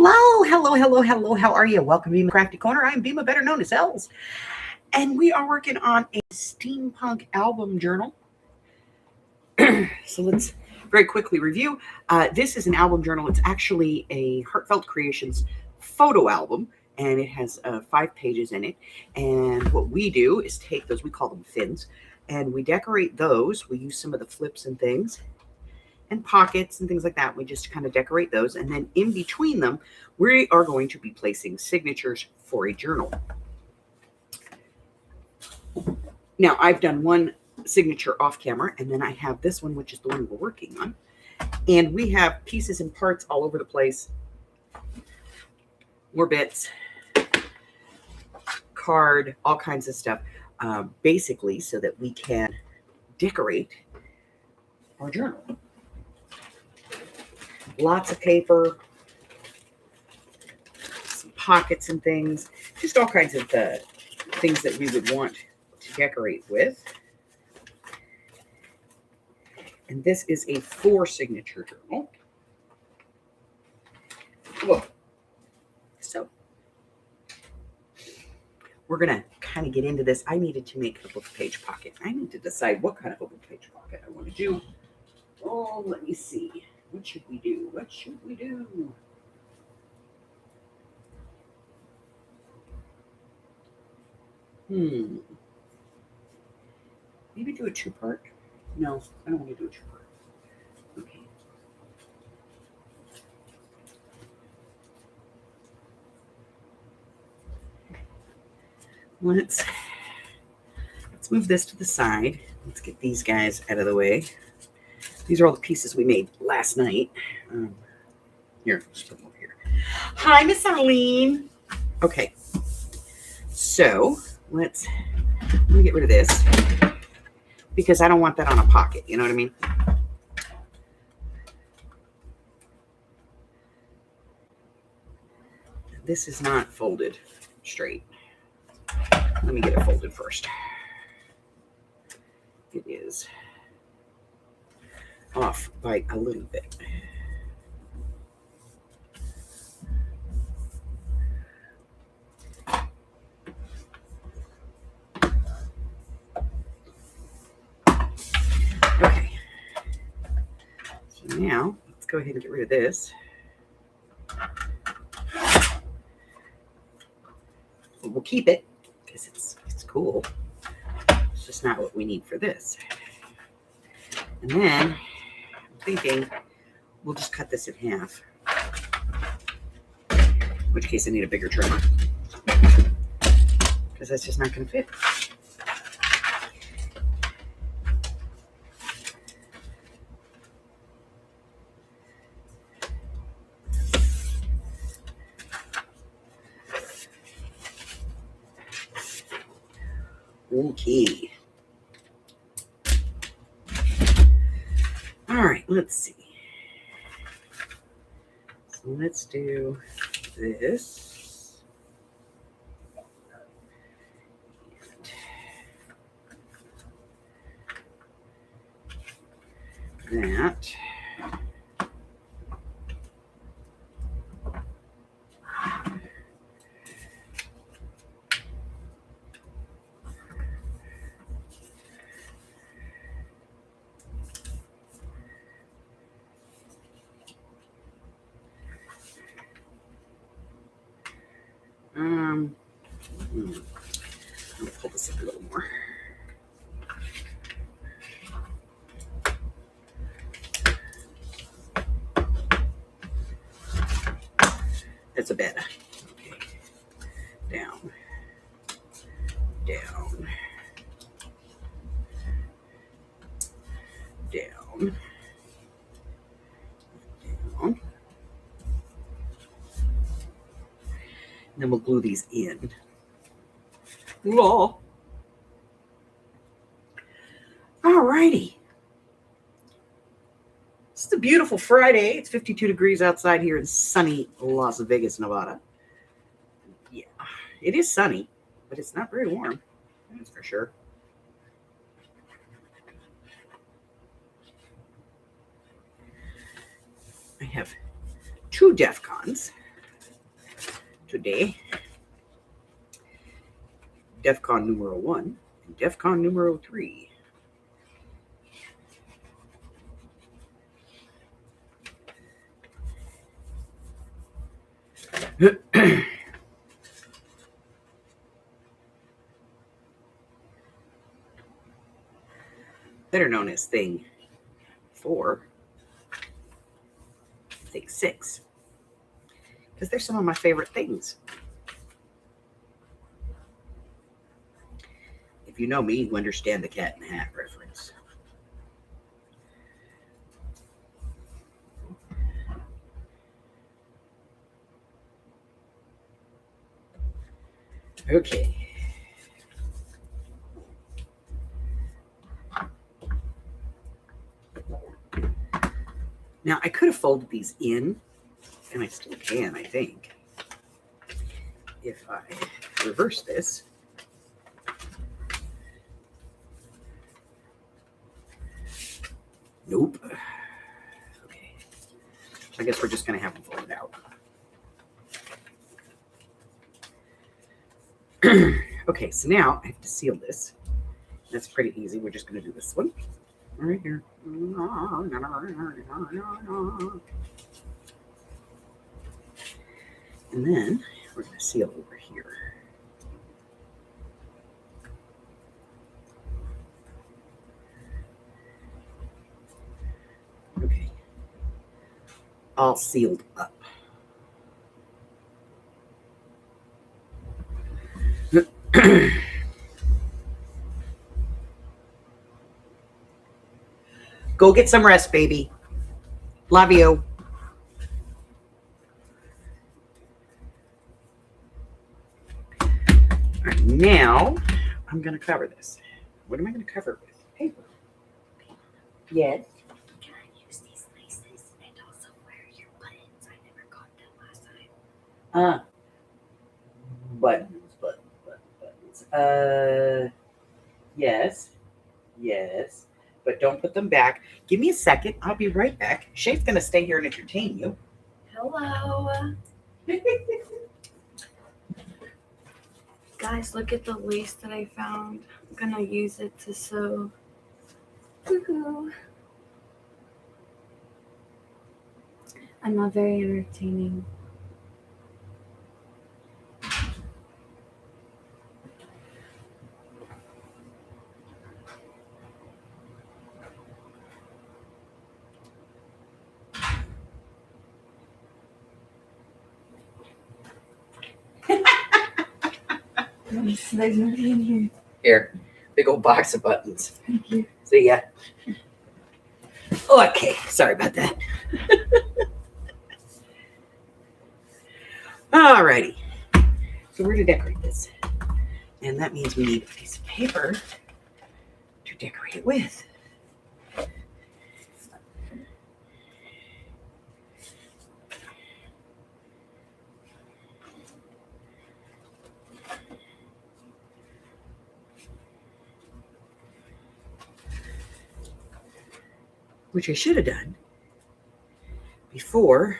Hello. How are you? Welcome to Crafty Corner. I'm Bima, better known as Els. And we are working on a steampunk album journal. So let's very quickly review. This is an album journal. It's actually a Heartfelt Creations photo album, and it has 5 pages in it. And what we do is take those, we call them fins, and we decorate those. We use some of the flips and things and pockets and things like that. We just kind of decorate those. And then in between them, we are going to be placing signatures for a journal. Now, I've done one signature off camera, and then I have this one, which is the one we're working on. And we have pieces and parts all over the place. More bits, card, all kinds of stuff, basically so that we can decorate our journal. Lots of paper, some pockets and things, just all kinds of things that we would want to decorate with. And this is a 4-signature journal. Whoa. So we're going to kind of get into this. I needed to make a book page pocket. I need to decide what kind of a book page pocket I want to do. Oh, let me see. What should we do? Maybe do a 2-part? No, I don't want to do a 2-part. Okay. Let's move this to the side. Let's get these guys out of the way. These are all the pieces we made last night. Here, let's put them over here. Hi, Miss Arlene. Okay. So let me get rid of this because I don't want that on a pocket. You know what I mean? This is not folded straight. Let me get it folded first. It is off by a little bit. Okay. So now let's go ahead and get rid of this. We'll keep it because it's cool. It's just not what we need for this. And then I'm thinking we'll just cut this in half. In which case I need a bigger trimmer because that's just not going to fit. Okay. All right, let's see. So let's do this. And that. I'll pull this up a little more. That's a bit. Okay. Down. Down. Down. Down. And then we'll glue these in. Law. All righty. It's a beautiful Friday. It's 52 degrees outside here in sunny Las Vegas, Nevada. Yeah, it is sunny, but it's not very warm. That's for sure. I have 2 DEF CONs. today. DEFCON numero 1 and DEFCON numero 3. Better known as thing 4, thing 6, because they're some of my favorite things. If you know me, you understand the cat in the hat reference. Okay. Now, I could have folded these in, and I still can, I think, if I reverse this. Nope. Okay. I guess we're just going to have them folded out. Okay, so now I have to seal this. That's pretty easy. We're just going to do this one right here. And then we're going to seal over here. Okay. All sealed up. Go get some rest, baby. Love you. All right, now I'm going to cover this. What am I going to cover it with? Paper. Yes. Can I use these laces and also wear your buttons? I never got them last time. Buttons. Yes. Yes. But don't put them back. Give me a second. I'll be right back. Shay's going to stay here and entertain you. Hello. Guys, look at the lace that I found. I'm going to use it to sew. Woohoo. I'm not very entertaining. There's nobody in here. Here. Big old box of buttons. Thank you. See ya. Okay. Sorry about that. All righty. So we're to decorate this. And that means we need a piece of paper to decorate it with. Which I should have done before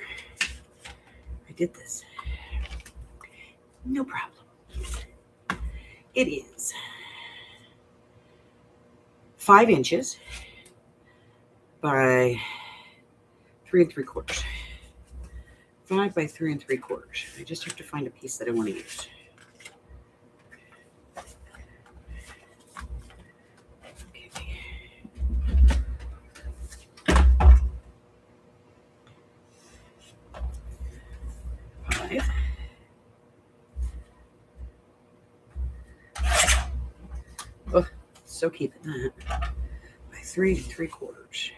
I did this. No problem. It is 5 inches by 3 3/4. 5 by 3 3/4. I just have to find a piece that I want to use. Oh, so keeping that by 3 3/4.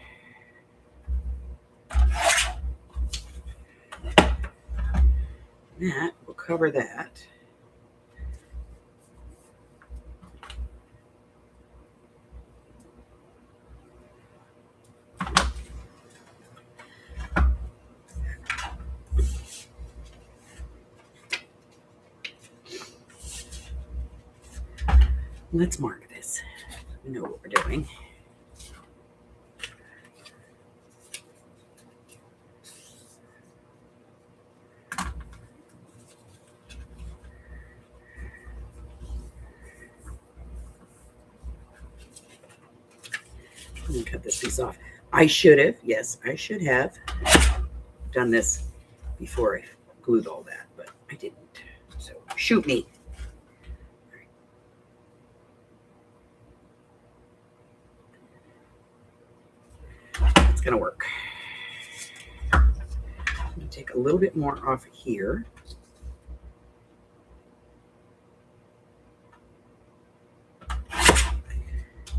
That will cover that. Let's mark this. We know what we're doing. I'm gonna cut this piece off. I should have, yes, I should have done this before I glued all that, but I didn't. So shoot me. It's gonna work. I'm gonna take a little bit more off here.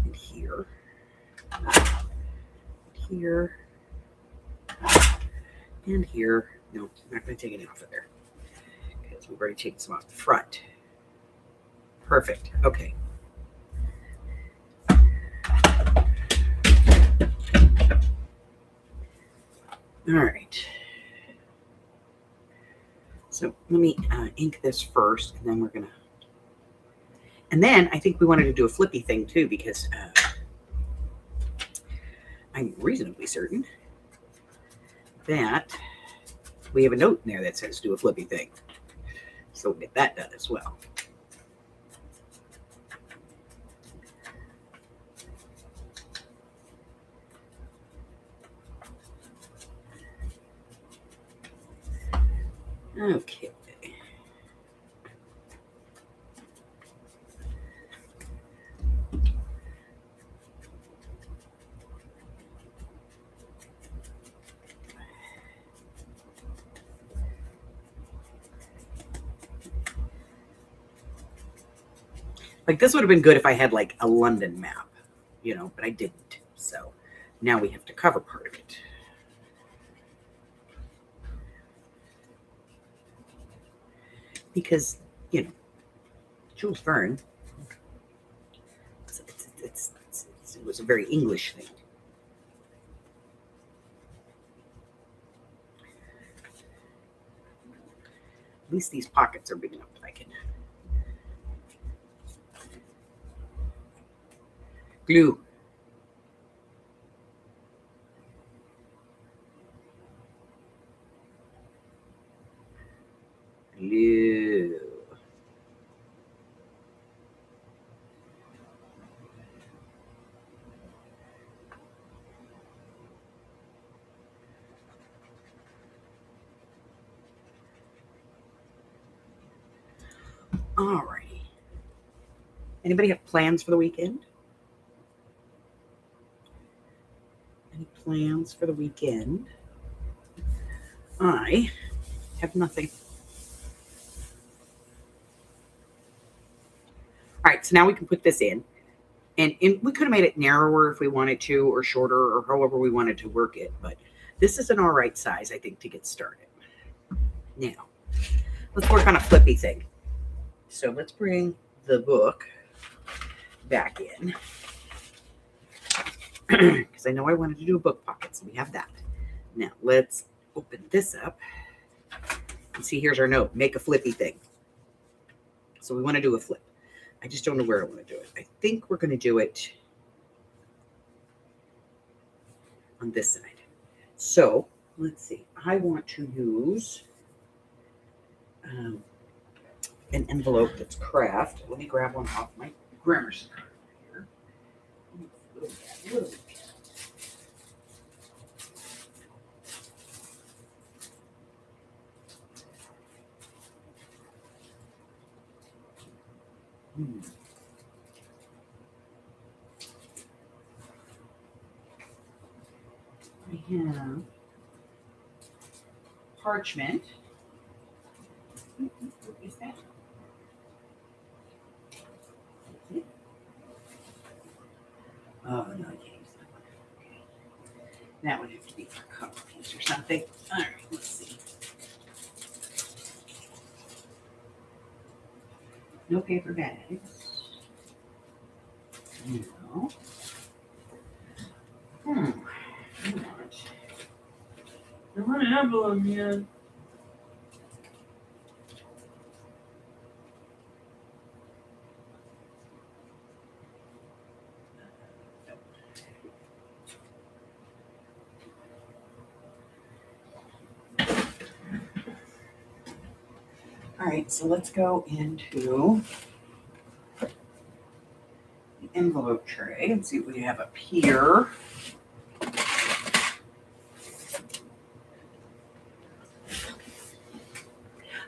And here. Here. And here. No, I'm not gonna take any off of there, because we've already taken some off the front. Perfect. Okay. All right. So let me ink this first, and then we're gonna. And then I think we wanted to do a flippy thing too, because I'm reasonably certain that we have a note in there that says do a flippy thing. So we'll get that done as well. Okay. Like this would have been good if I had like a London map, you know, but I didn't. So now we have to cover part of it. Because, you know, Jules Verne, it was a very English thing. At least these pockets are big enough that I can glue. Glue. Alrighty. Anybody have plans for the weekend? Any plans for the weekend? I have nothing. All right, so now we can put this in. And we could have made it narrower if we wanted to, or shorter, or however we wanted to work it. But this is an all right size, I think, to get started. Now, let's work on a flippy thing. So let's bring the book back in. Because I know I wanted to do a book pocket, so we have that. Now, let's open this up. And see, here's our note. Make a flippy thing. So we want to do a flip. I just don't know where I want to do it. I think we're going to do it on this side. So let's see. I want to use an envelope that's craft. Let me grab one off my Gramercy card here. I have parchment. What is that? Oh, no, I can't use that one. Okay. That would have to be for a cover piece or something. All right, let's see. No paper bags. No. I want an envelope here. All right, so let's go into the envelope tray and see what we have up here.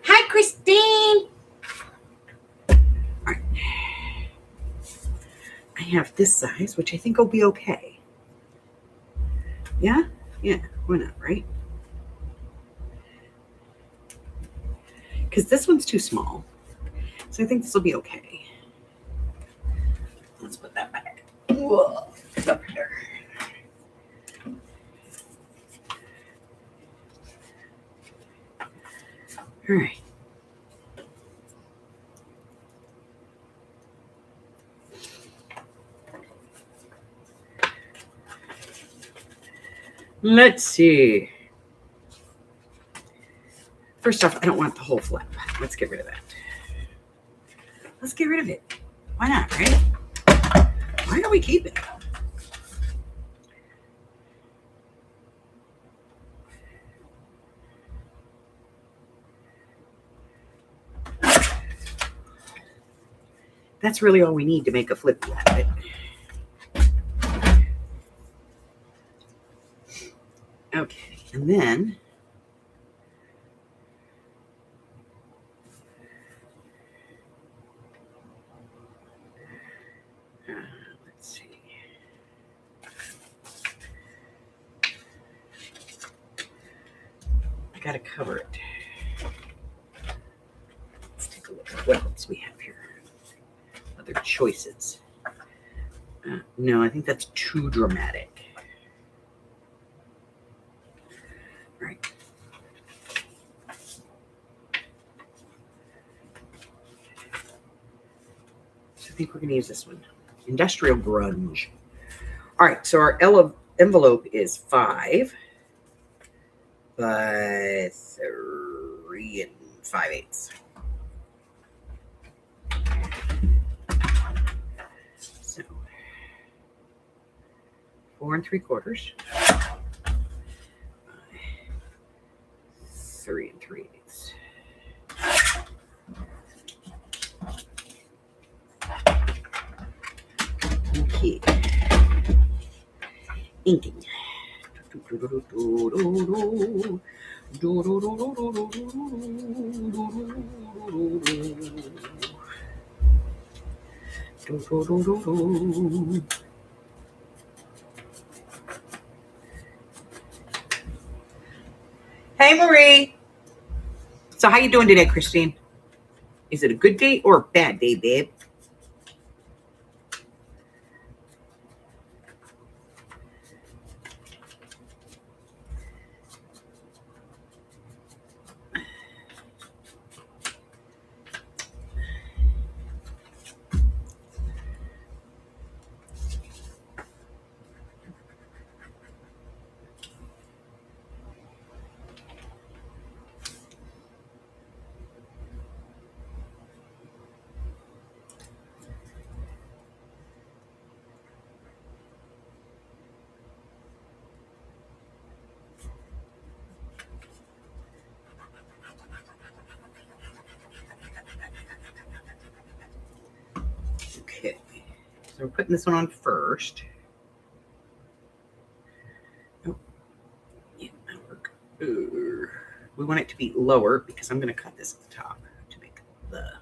Hi, Christine. All right. I have this size, which I think will be okay. Yeah? Yeah, why not, right? Because this one's too small. So I think this will be okay. Let's put that back. Whoa, it's up there. All right. Let's see. First off, I don't want the whole flap. Let's get rid of that. Let's get rid of it. Why not, right? Why don't we keep it? That's really all we need to make a flip out of it. Okay, and then let's see. I gotta cover it. Let's take a look at what else we have here. Other choices. No, I think that's too dramatic. All right. So I think we're going to use this one. Industrial grunge. All right, so our envelope is 5 by 3 5/8. So 4 3/4. 3 3/8. Okay. Inking. Hey, Marie. So how you doing today, Christine? Is it a good day or a bad day, babe? Okay, so we're putting this one on first. Oh, yeah, that'll work. We want it to be lower because I'm going to cut this at the top to make the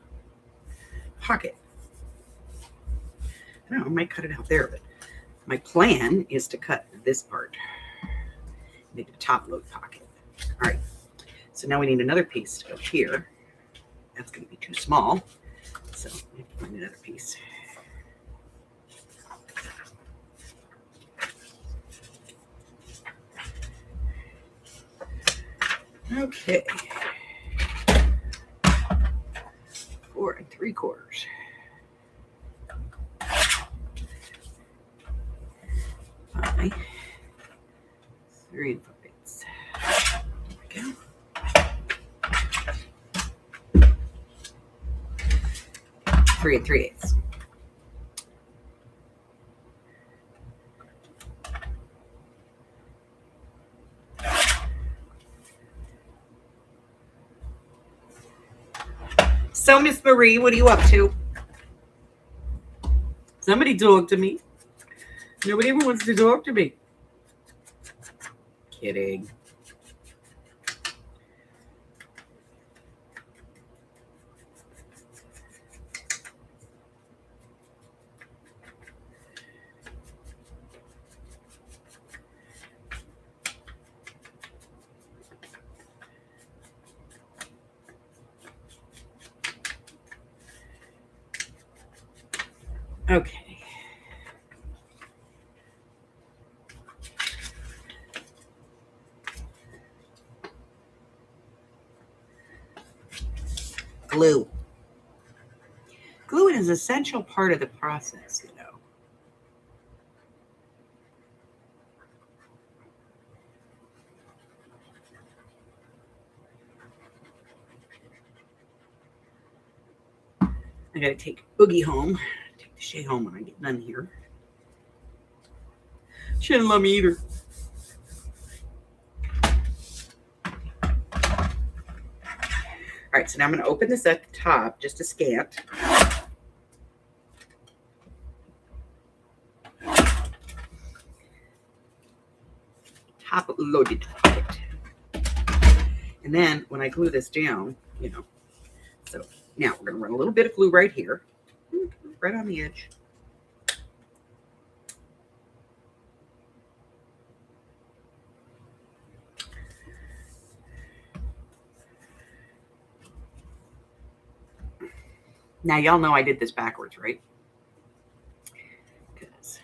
pocket. I don't know, I might cut it out there, but my plan is to cut this part, make the top load pocket. All right, so now we need another piece to go here. That's going to be too small, so we have to find another piece. Okay. 4 3/4. 5 3 5/8. There we go. 3 3/8. So, Miss Marie, what are you up to? Somebody talk to me. Nobody ever wants to talk to me. Kidding. Okay. Glue. Glue is an essential part of the process, you know. I gotta take Oogie home. Take the Shay home when I get done here. She didn't love me either. All right, so now I'm going to open this at the top, just a scant. Top loaded. And then when I glue this down, you know, so now we're going to run a little bit of glue right here, right on the edge. Now, y'all know I did this backwards, right? Because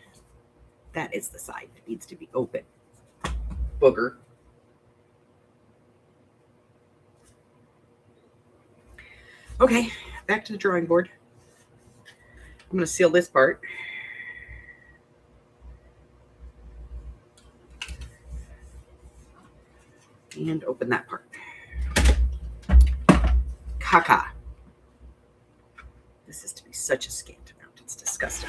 that is the side that needs to be open. Booger. Okay, back to the drawing board. I'm going to seal this part. And open that part. Caca. This is to be such a scant amount. It's disgusting.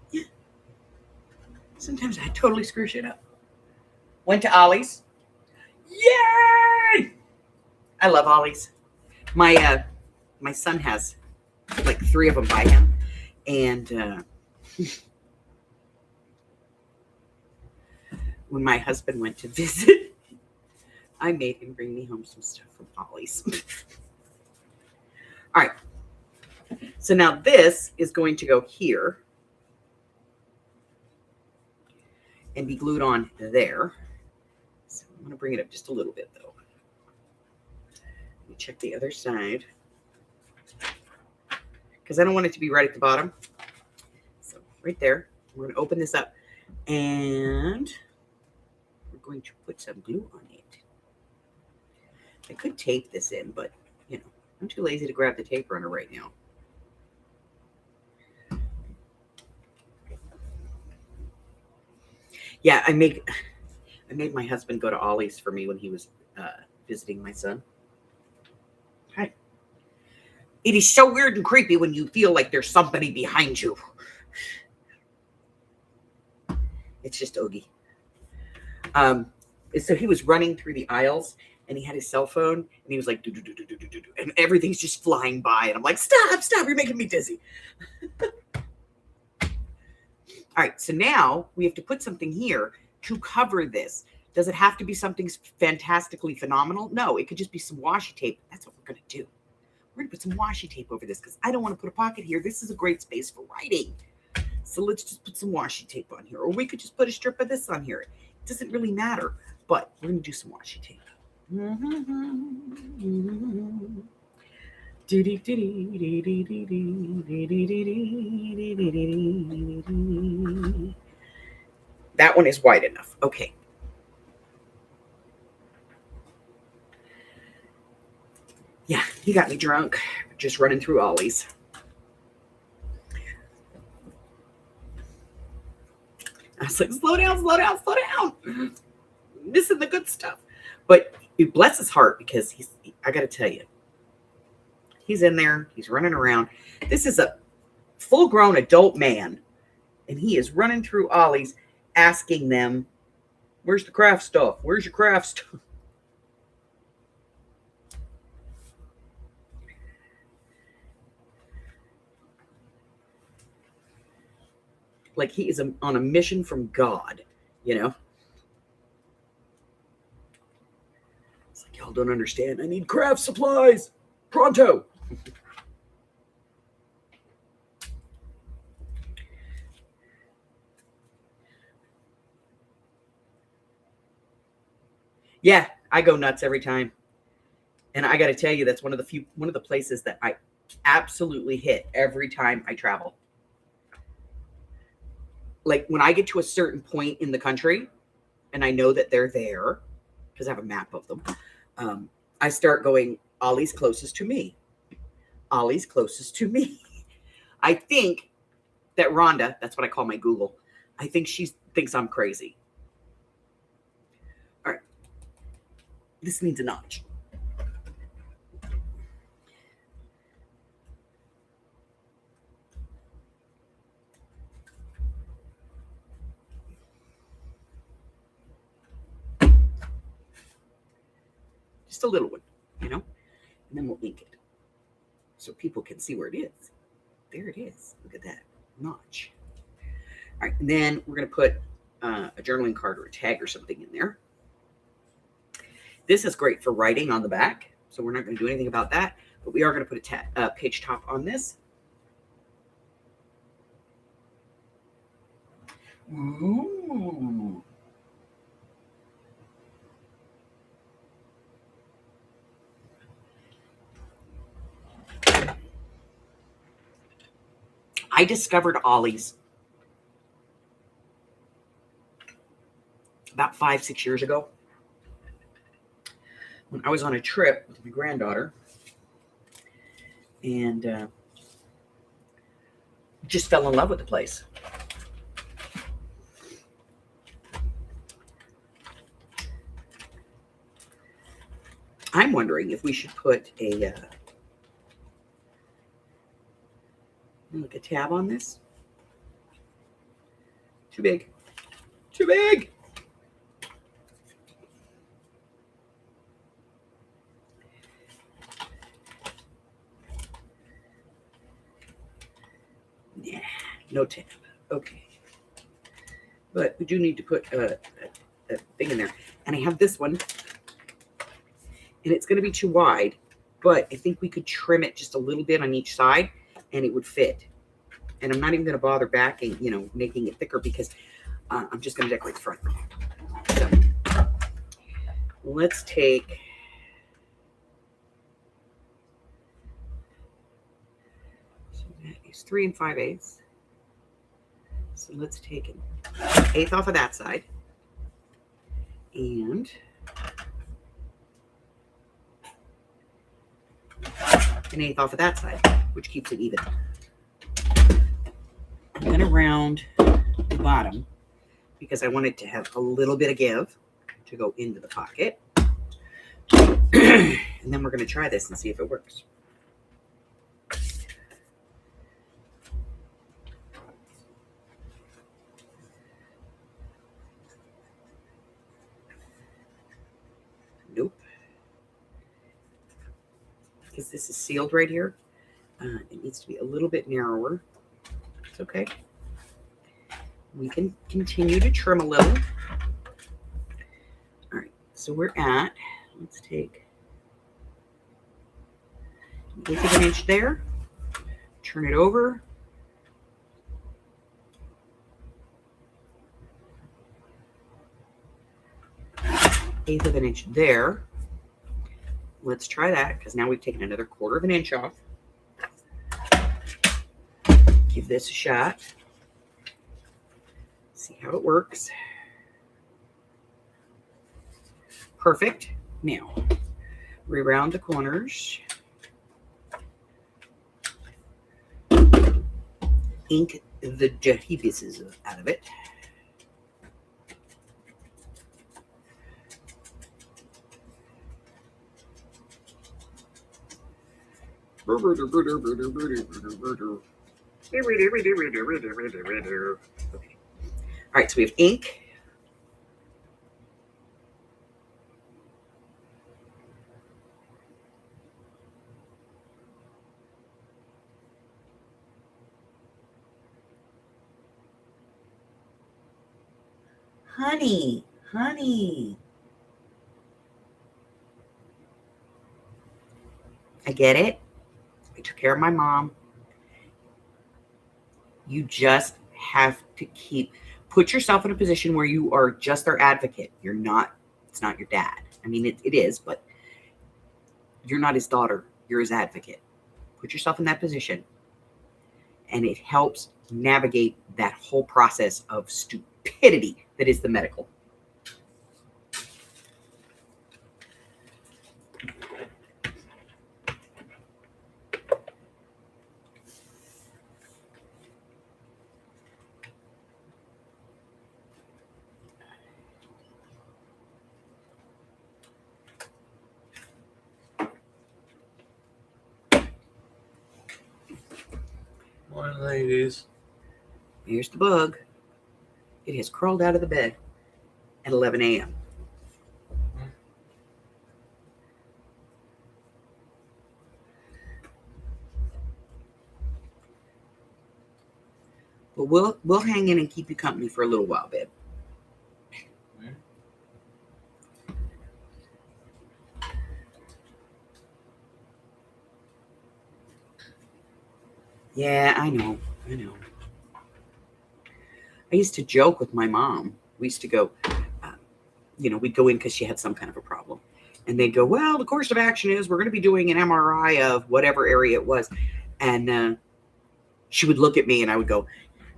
Yeah. Sometimes I totally screw shit up. Went to Ollie's. Yay! I love Ollie's. My son has like 3 of them by him, and when my husband went to visit, I made him bring me home some stuff from Ollie's. All right, so now this is going to go here and be glued on there. So I'm going to bring it up just a little bit though. Let me check the other side, because I don't want it to be right at the bottom. So right there, we're going to open this up and we're going to put some glue on it. I could tape this in, but you know, I'm too lazy to grab the tape runner right now. Yeah, I made my husband go to Ollie's for me when he was visiting my son. Hi. It is so weird and creepy when you feel like there's somebody behind you. It's just Ogie. So he was running through the aisles and he had his cell phone and he was like, do, do, do, do, do, do, do, and everything's just flying by. And I'm like, stop, you're making me dizzy. All right, so now we have to put something here to cover this. Does it have to be something fantastically phenomenal? No, it could just be some washi tape. That's what we're going to do. We're going to put some washi tape over this because I don't want to put a pocket here. This is a great space for writing. So let's just put some washi tape on here. Or we could just put a strip of this on here. It doesn't really matter, but we're going to do some washi tape. That one is wide enough. Okay. Yeah, he got me drunk just running through Ollie's. I was like, slow down, slow down, slow down. Missing the good stuff. But bless his heart, because I got to tell you, he's in there. He's running around. This is a full-grown adult man And he is running through Ollie's asking them, where's the craft stuff? Where's your craft stuff? Like he is on a mission from God, you know? It's like, y'all don't understand. I need craft supplies. Pronto. Yeah, I go nuts every time. And I got to tell you, that's one of the places that I absolutely hit every time I travel. Like when I get to a certain point in the country and I know that they're there because I have a map of them, I start going, Ollie's closest to me. Ollie's closest to me. I think that Rhonda, that's what I call my Google, I think she thinks I'm crazy. All right. This needs a notch. Just a little one, you know? And then we'll ink it so people can see where it is. There it is. Look at that notch. All right, and then we're going to put a journaling card or a tag or something in there. This is great for writing on the back, so we're not going to do anything about that, but we are going to put a page top on this. Ooh. I discovered Ollie's about 5-6 years ago when I was on a trip with my granddaughter and just fell in love with the place. I'm wondering if we should put a tab on this. Too big. Too big. Yeah, no tab. Okay. But we do need to put a thing in there. And I have this one. And it's going to be too wide. But I think we could trim it just a little bit on each side. And it would fit. And I'm not even going to bother backing, making it thicker because I'm just going to decorate the front. So let's take... So that is 3 5/8. So let's take an 1/8 off of that side. And an 1/8 off of that side, which keeps it even. I'm going to round the bottom because I want it to have a little bit of give to go into the pocket. And then we're going to try this and see if it works. Nope. Because this is sealed right here. It needs to be a little bit narrower. It's okay. We can continue to trim a little. All right, so we're at, let's take 1/8 of an inch there, turn it over. Eighth of an inch there. Let's try that because now we've taken another 1/4 of an inch off. Give this a shot. See how it works. Perfect. Now, reround the corners. Ink the jeebusses out of it. Okay. All right, so we have ink. Honey, honey. I get it. I took care of my mom. You just have to put yourself in a position where you are just their advocate. You're not, it's not your dad. I mean, it is, but you're not his daughter. You're his advocate. Put yourself in that position. And it helps navigate that whole process of stupidity that is the medical. Morning, ladies. Here's the bug. It has crawled out of the bed at 11 a.m. But we'll hang in and keep you company for a little while, babe. Yeah, I know. I used to joke with my mom. We used to go, we'd go in because she had some kind of a problem. And they'd go, well, the course of action is we're going to be doing an MRI of whatever area it was. And she would look at me and I would go,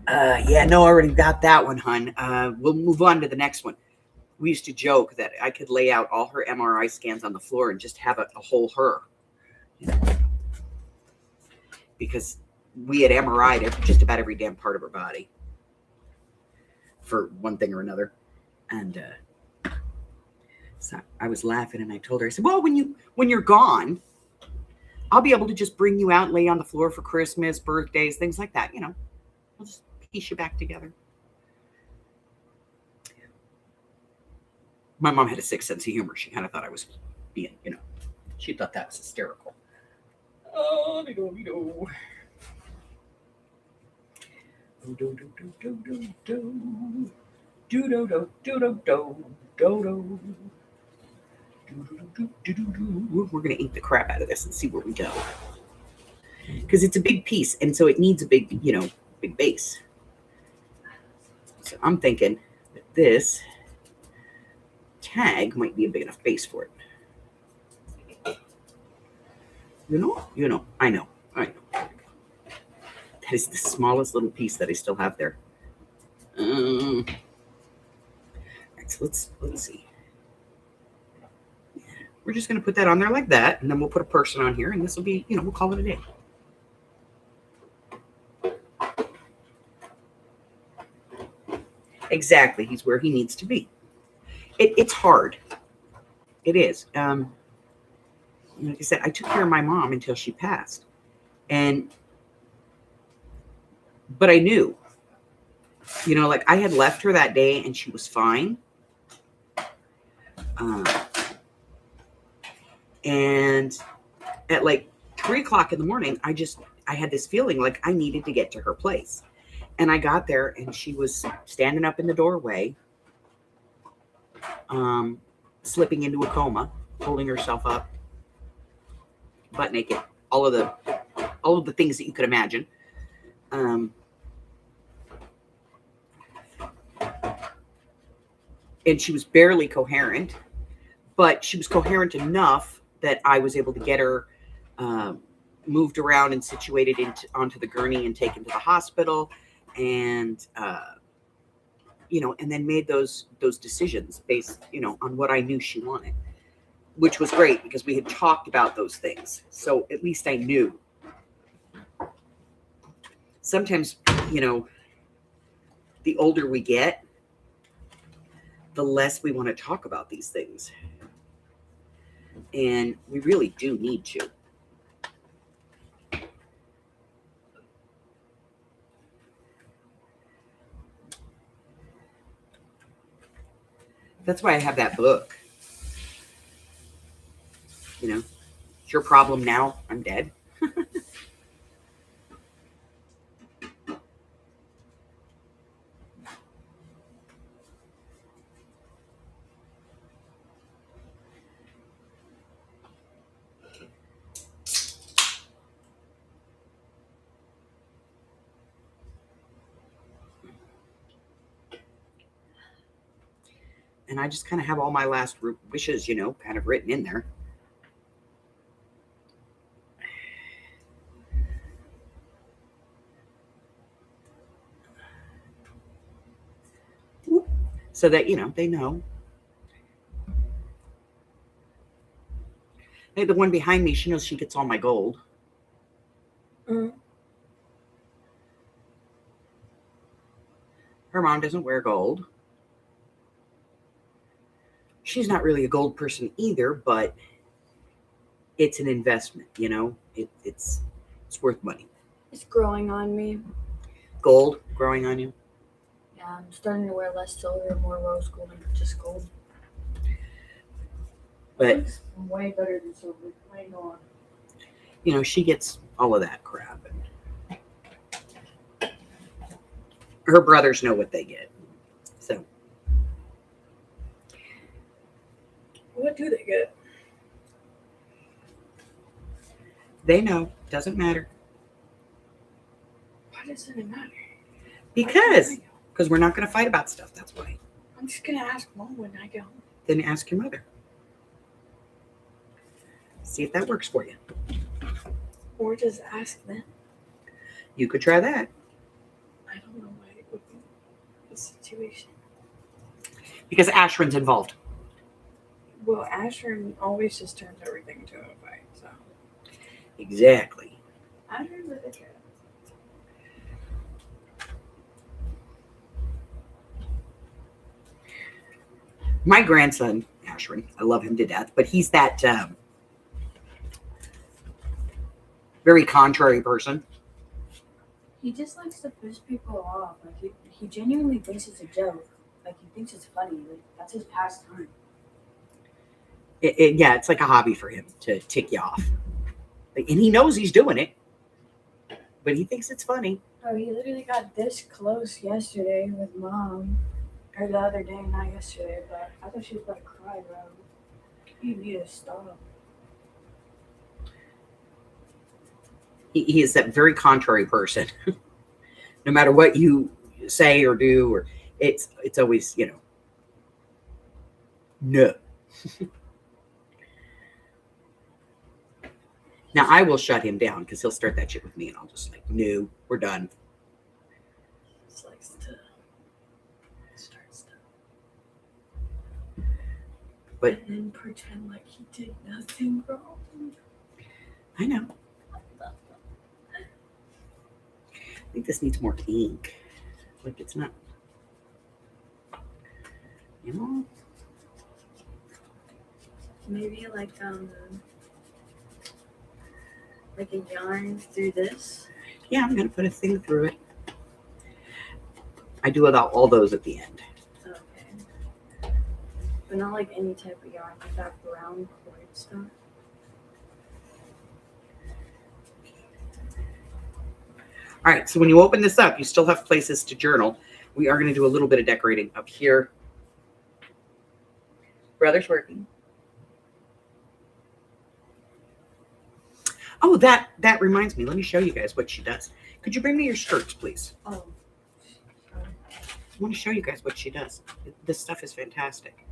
yeah, no, I already got that one, hon. We'll move on to the next one. We used to joke that I could lay out all her MRI scans on the floor and just have a whole her. Because we had MRI'd just about every damn part of her body for one thing or another. And so I was laughing and I told her, I said, well, when you're gone, I'll be able to just bring you out and lay you on the floor for Christmas, birthdays, things like that. We'll just piece you back together. My mom had a sick sense of humor. She kind of thought I was being, she thought that was hysterical. Oh, do-do-do-do. Do-do-do-do-do-do. Do-do-do-do-do-do. We're going to ink the crap out of this and see where we go. Because it's a big piece, and so it needs a big, big base. So I'm thinking that this tag might be a big enough base for it. I know. That is the smallest little piece that I still have there. All right, so let's see. We're just going to put that on there like that, and then we'll put a person on here, and this will be, we'll call it a day. Exactly. He's where he needs to be. It's hard. It is. Like I said, I took care of my mom until she passed. But I knew, like I had left her that day and she was fine. And at like 3:00 in the morning, I had this feeling like I needed to get to her place. And I got there and she was standing up in the doorway, slipping into a coma, holding herself up, butt naked, all of the things that you could imagine. And she was barely coherent, but she was coherent enough that I was able to get her moved around and situated onto the gurney and taken to the hospital, and and then made those decisions based on what I knew she wanted, which was great because we had talked about those things, so at least I knew. Sometimes the older we get, the less we want to talk about these things, and we really do need to. That's why I have that book. You know, it's your problem now. I'm dead. And I just kind of have all my last wishes, kind of written in there. So that, they know. Hey, the one behind me, she knows she gets all my gold. Mm-hmm. Her mom doesn't wear gold. She's not really a gold person either, but it's an investment, it's worth money. It's growing on me. Gold growing on you. Yeah, I'm starting to wear less silver, more rose gold, and just gold. But It's way better than silver. I know. She gets all of that crap. And her brothers know what they get. So What do they get? they know. Doesn't matter. Why doesn't it matter? Because we're not going to fight about stuff. That's why. I'm just gonna ask Mom when I get home. Then ask your mother. See if that works for you. Or just ask them. You could try that. I don't know why it would be the situation. Because Ashwin's involved. Well, Ashern always just turns everything into a fight, so. Exactly. Ashern's a dickhead. My grandson, Ashwin, I love him to death, but he's that very contrary person. He just likes to piss people off. Like he genuinely thinks it's a joke. Like he thinks it's funny. Like that's his pastime. Yeah, it's like a hobby for him to tick you off. And he knows he's doing it, but he thinks it's funny. Oh, he literally got this close yesterday with Mom. Or the other day, not yesterday, but I thought she was about to cry, bro. You need to stop. He is that very contrary person. No matter what you say or do, or it's always, no. Now I will shut him down because he'll start that shit with me, and I'll just like, no, we're done. Just likes to start stuff. But and then pretend like he did nothing wrong. I know. I think this needs more ink. Like it's not, Maybe like a yarn through this. Yeah, I'm gonna put a thing through it. I do all those at the end. Okay. But not like any type of yarn, like that brown cord stuff. All right, so when you open this up, you still have places to journal. We are going to do a little bit of decorating up here. Brother's working. Oh, that reminds me. Let me show you guys what she does. Could you bring me your skirts, please? Oh. I want to show you guys what she does. This stuff is fantastic.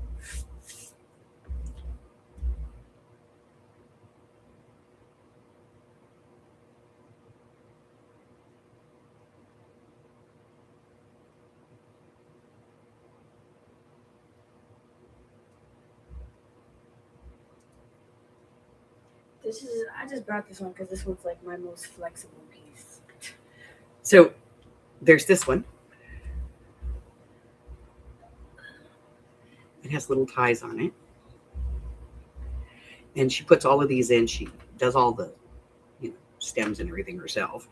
I just brought this one because this one's like my most flexible piece. So there's this one. It has little ties on it. And she puts all of these in. She does all the stems and everything herself.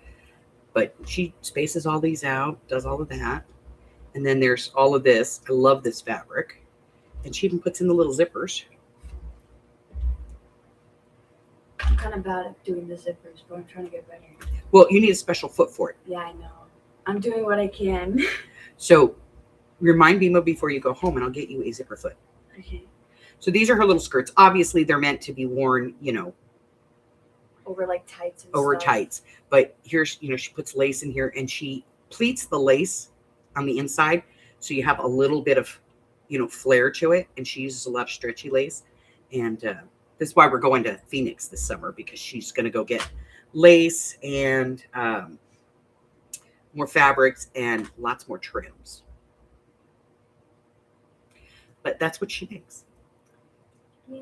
But she spaces all these out, does all of that. And then there's all of this. I love this fabric. And she even puts in the little zippers. I'm kind of bad at doing the zippers, but I'm trying to get better. Well, you need a special foot for it. Yeah, I know. I'm doing what I can. So remind Bimo before you go home and I'll get you a zipper foot. Okay. So these are her little skirts. Obviously, they're meant to be worn, Over like tights and over stuff. tights. But here's, she puts lace in here and she pleats the lace on the inside. So you have a little bit of, flare to it. And she uses a lot of stretchy lace. And this is why we're going to Phoenix this summer, because she's going to go get lace and more fabrics and lots more trims. But that's what she makes. Yeah.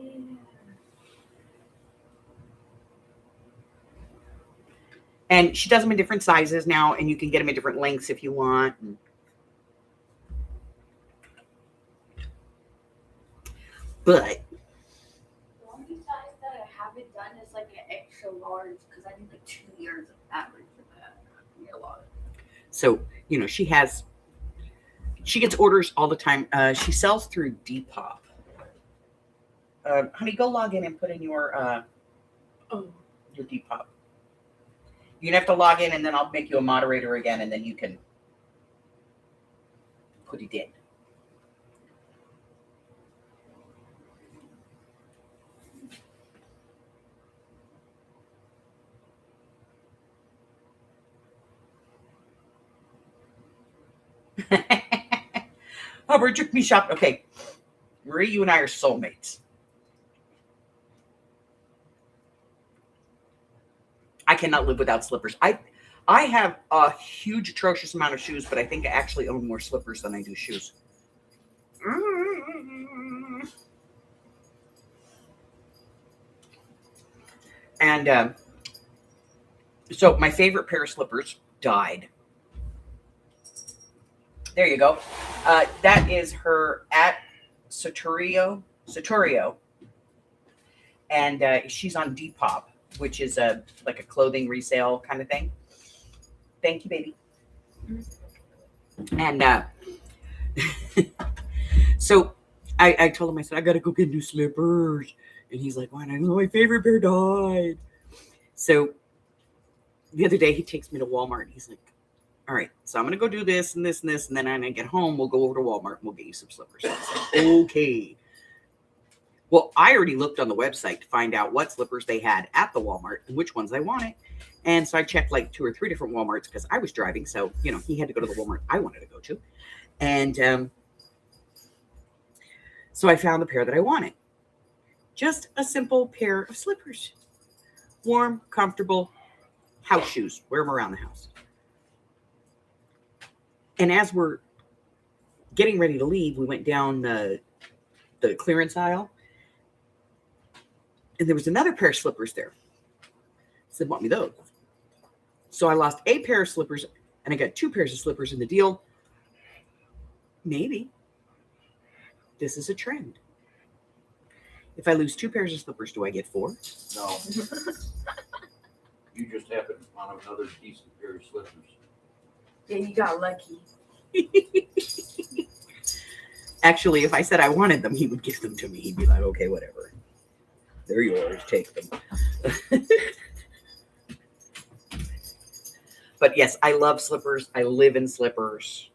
And she does them in different sizes now, and you can get them in different lengths if you want. But The only size that I haven't done is like an extra large because I need like 2 years of fabric for that. I need a lot. so, she gets orders all the time. She sells through Depop. Honey, go log in and put in your Depop. You're gonna have to log in, and then I'll make you a moderator again, and then you can put it in. Hubbard took me shopping. Okay, Marie, you and I are soulmates. I cannot live without slippers. I have a huge, atrocious amount of shoes, but I think I actually own more slippers than I do shoes. And so my favorite pair of slippers died. There you go. That is her at Soturio. And she's on Depop, which is like a clothing resale kind of thing. Thank you, baby. And so I told him, I said, I got to go get new slippers. And he's like, why not? My favorite pair died. So the other day he takes me to Walmart. And he's like, all right, so I'm going to go do this and this and this. And then when I get home, we'll go over to Walmart and we'll get you some slippers. So I was like, okay. Well, I already looked on the website to find out what slippers they had at the Walmart and which ones I wanted. And so I checked like 2 or 3 different Walmarts because I was driving. So, he had to go to the Walmart I wanted to go to. And so I found the pair that I wanted. Just a simple pair of slippers. Warm, comfortable house shoes. Wear them around the house. And as we're getting ready to leave, we went down the clearance aisle. And there was another pair of slippers there. I said, want me those? So I lost a pair of slippers and I got 2 pairs of slippers in the deal. Maybe this is a trend. If I lose 2 pairs of slippers, do I get 4? No. You just happened on another decent pair of slippers. Yeah, you got lucky. Actually, if I said I wanted them, he would give them to me. He'd be like, okay, whatever. They're yours. Take them. But yes, I love slippers. I live in slippers.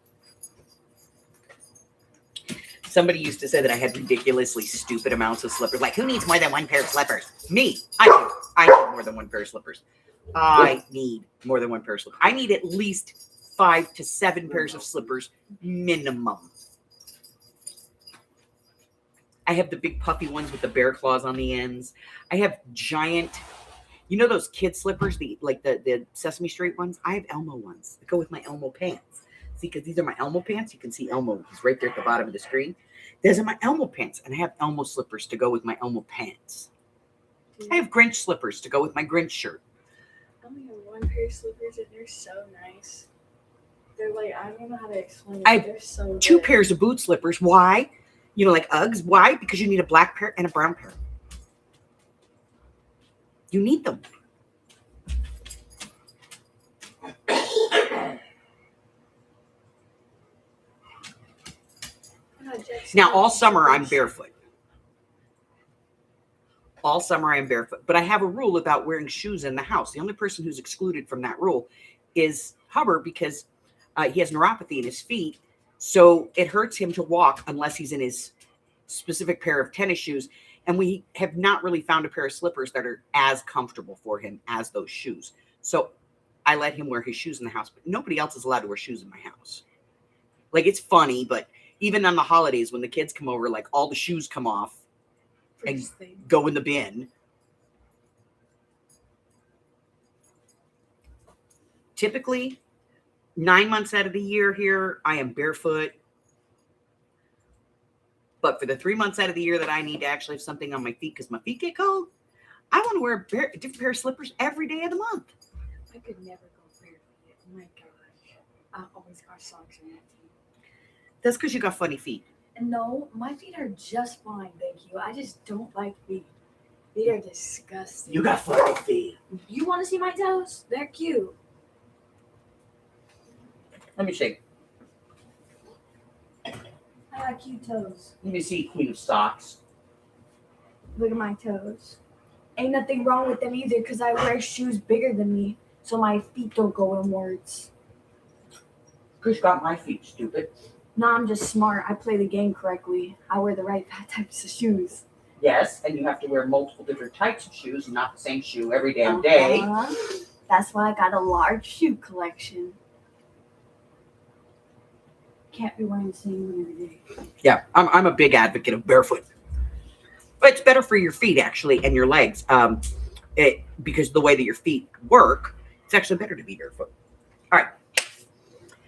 Somebody used to say that I had ridiculously stupid amounts of slippers. Like, who needs more than 1 pair of slippers? Me. I do. I need more than 1 pair of slippers. I need more than 1 pair of slippers. I need at least 5 to 7 pairs of slippers minimum. I have the big puffy ones with the bear claws on the ends. I have giant, those kid slippers, the Sesame Street ones? I have Elmo ones that go with my Elmo pants. See, because these are my Elmo pants. You can see Elmo. He's right there at the bottom of the screen. These are my Elmo pants. And I have Elmo slippers to go with my Elmo pants. I have Grinch slippers to go with my Grinch shirt. I only have 1 pair of slippers and they're so nice. They're like, I don't know how to explain it. I have They're so 2 good. pairs of boot slippers. Why? Like Uggs. Why? Because you need a black pair and a brown pair. You need them. Now, all summer I'm barefoot. All summer I am barefoot. But I have a rule about wearing shoes in the house. The only person who's excluded from that rule is Hubbard because he has neuropathy in his feet. So it hurts him to walk unless he's in his specific pair of tennis shoes. And we have not really found a pair of slippers that are as comfortable for him as those shoes. So I let him wear his shoes in the house, but nobody else is allowed to wear shoes in my house. Like, it's funny, but even on the holidays when the kids come over, like all the shoes come off and go in the bin. Typically, 9 months out of the year here, I am barefoot. But for the 3 months out of the year that I need to actually have something on my feet because my feet get cold, I want to wear a different pair of slippers every day of the month. I could never go barefoot. Oh my gosh. I always got socks on my feet. That's because you got funny feet. No, my feet are just fine, thank you. I just don't like feet. Feet are disgusting. You got funny feet. You want to see my toes? They're cute. Let me see. I got cute toes. Let me see Queen of Socks. Look at my toes. Ain't nothing wrong with them either because I wear shoes bigger than me so my feet don't go inwards. Chris got my feet, stupid. No, I'm just smart. I play the game correctly. I wear the right types of shoes. Yes, and you have to wear multiple different types of shoes and not the same shoe every damn day. That's why I got a large shoe collection. Can't be wearing the same one every day. Yeah, I'm a big advocate of barefoot. But it's better for your feet, actually, and your legs. Because the way that your feet work, it's actually better to be barefoot. All right.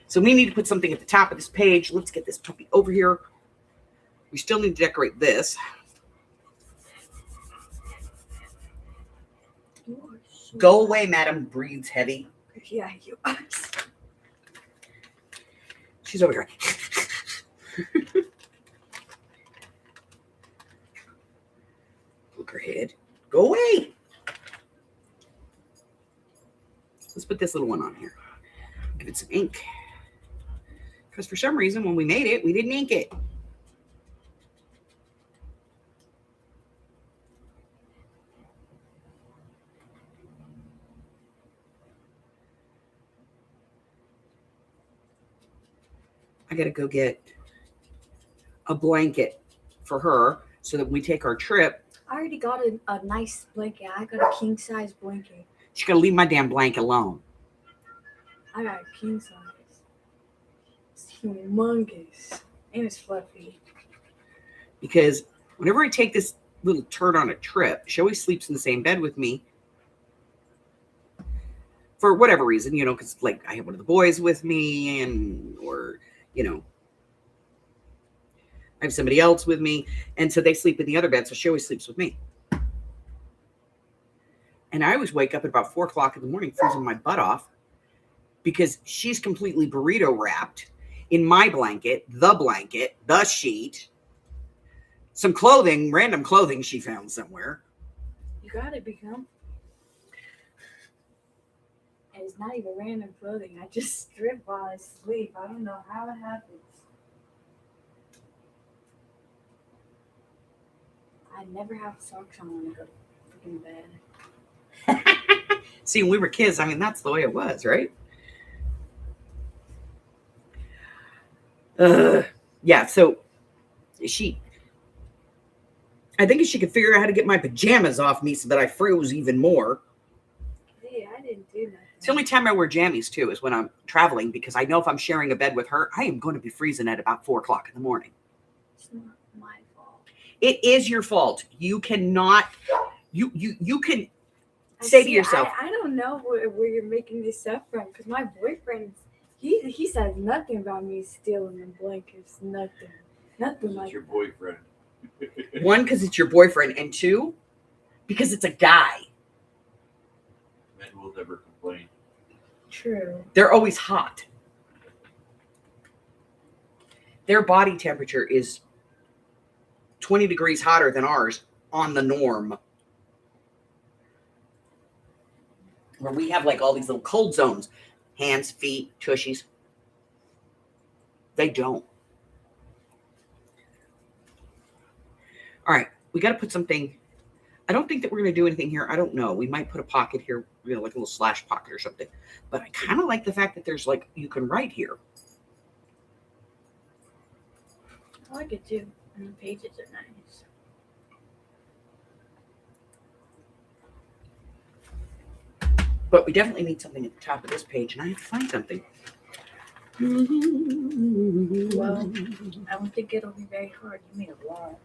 So we need to put something at the top of this page. Let's get this puppy over here. We still need to decorate this. Go away, madam. Breathes heavy. Yeah, you are. She's over here. Look her head. Go away. Let's put this little one on here. Give it some ink. Because for some reason, when we made it, we didn't ink it. I got to go get a blanket for her so that when we take our trip. I already got a nice blanket. I got a king size blanket. She's going to leave my damn blanket alone. I got a king size. It's humongous. And it's fluffy. Because whenever I take this little turd on a trip, she always sleeps in the same bed with me. For whatever reason, because like I have one of the boys with me or I have somebody else with me. And so they sleep in the other bed. So she always sleeps with me. And I always wake up at about 4 o'clock in the morning, freezing my butt off because she's completely burrito wrapped in my blanket, the sheet, some clothing, random clothing she found somewhere. You gotta become. And it's not even random clothing. I just strip while I sleep. I don't know how it happens. I never have socks on when I go to freaking bed. See, when we were kids, that's the way it was, right? Yeah, so I think if she could figure out how to get my pajamas off me so that I froze even more. Hey, I didn't do that. It's the only time I wear jammies, too, is when I'm traveling, because I know if I'm sharing a bed with her, I am going to be freezing at about 4 o'clock in the morning. It's not my fault. It is your fault. You cannot, you can say to yourself. I don't know where you're making this up from, because my boyfriend, he says nothing about me stealing the blankets. Nothing like It's your boyfriend. One, because it's your boyfriend, and two, because it's a guy. Men will never complain. True. They're always hot. Their body temperature is 20 degrees hotter than ours on the norm. Where we have like all these little cold zones. Hands, feet, tushies. They don't. All right, we got to put something. I don't think that we're going to do anything here. I don't know. We might put a pocket here, like a little slash pocket or something. But I kind of like the fact that there's like, you can write here. I like it too. And the pages are nice. But we definitely need something at the top of this page, and I have to find something. Well, I don't think it'll be very hard. You made a lot.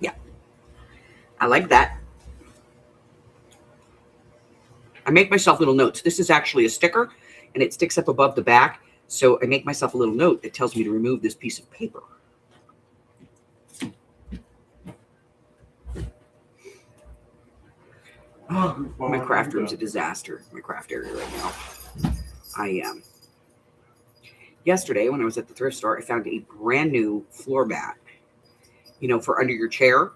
Yeah, I like that. I make myself little notes. This is actually a sticker, and it sticks up above the back. So I make myself a little note that tells me to remove this piece of paper. Oh, my craft room's a disaster. My craft area right now. Yesterday when I was at the thrift store, I found a brand new floor mat, for under your chair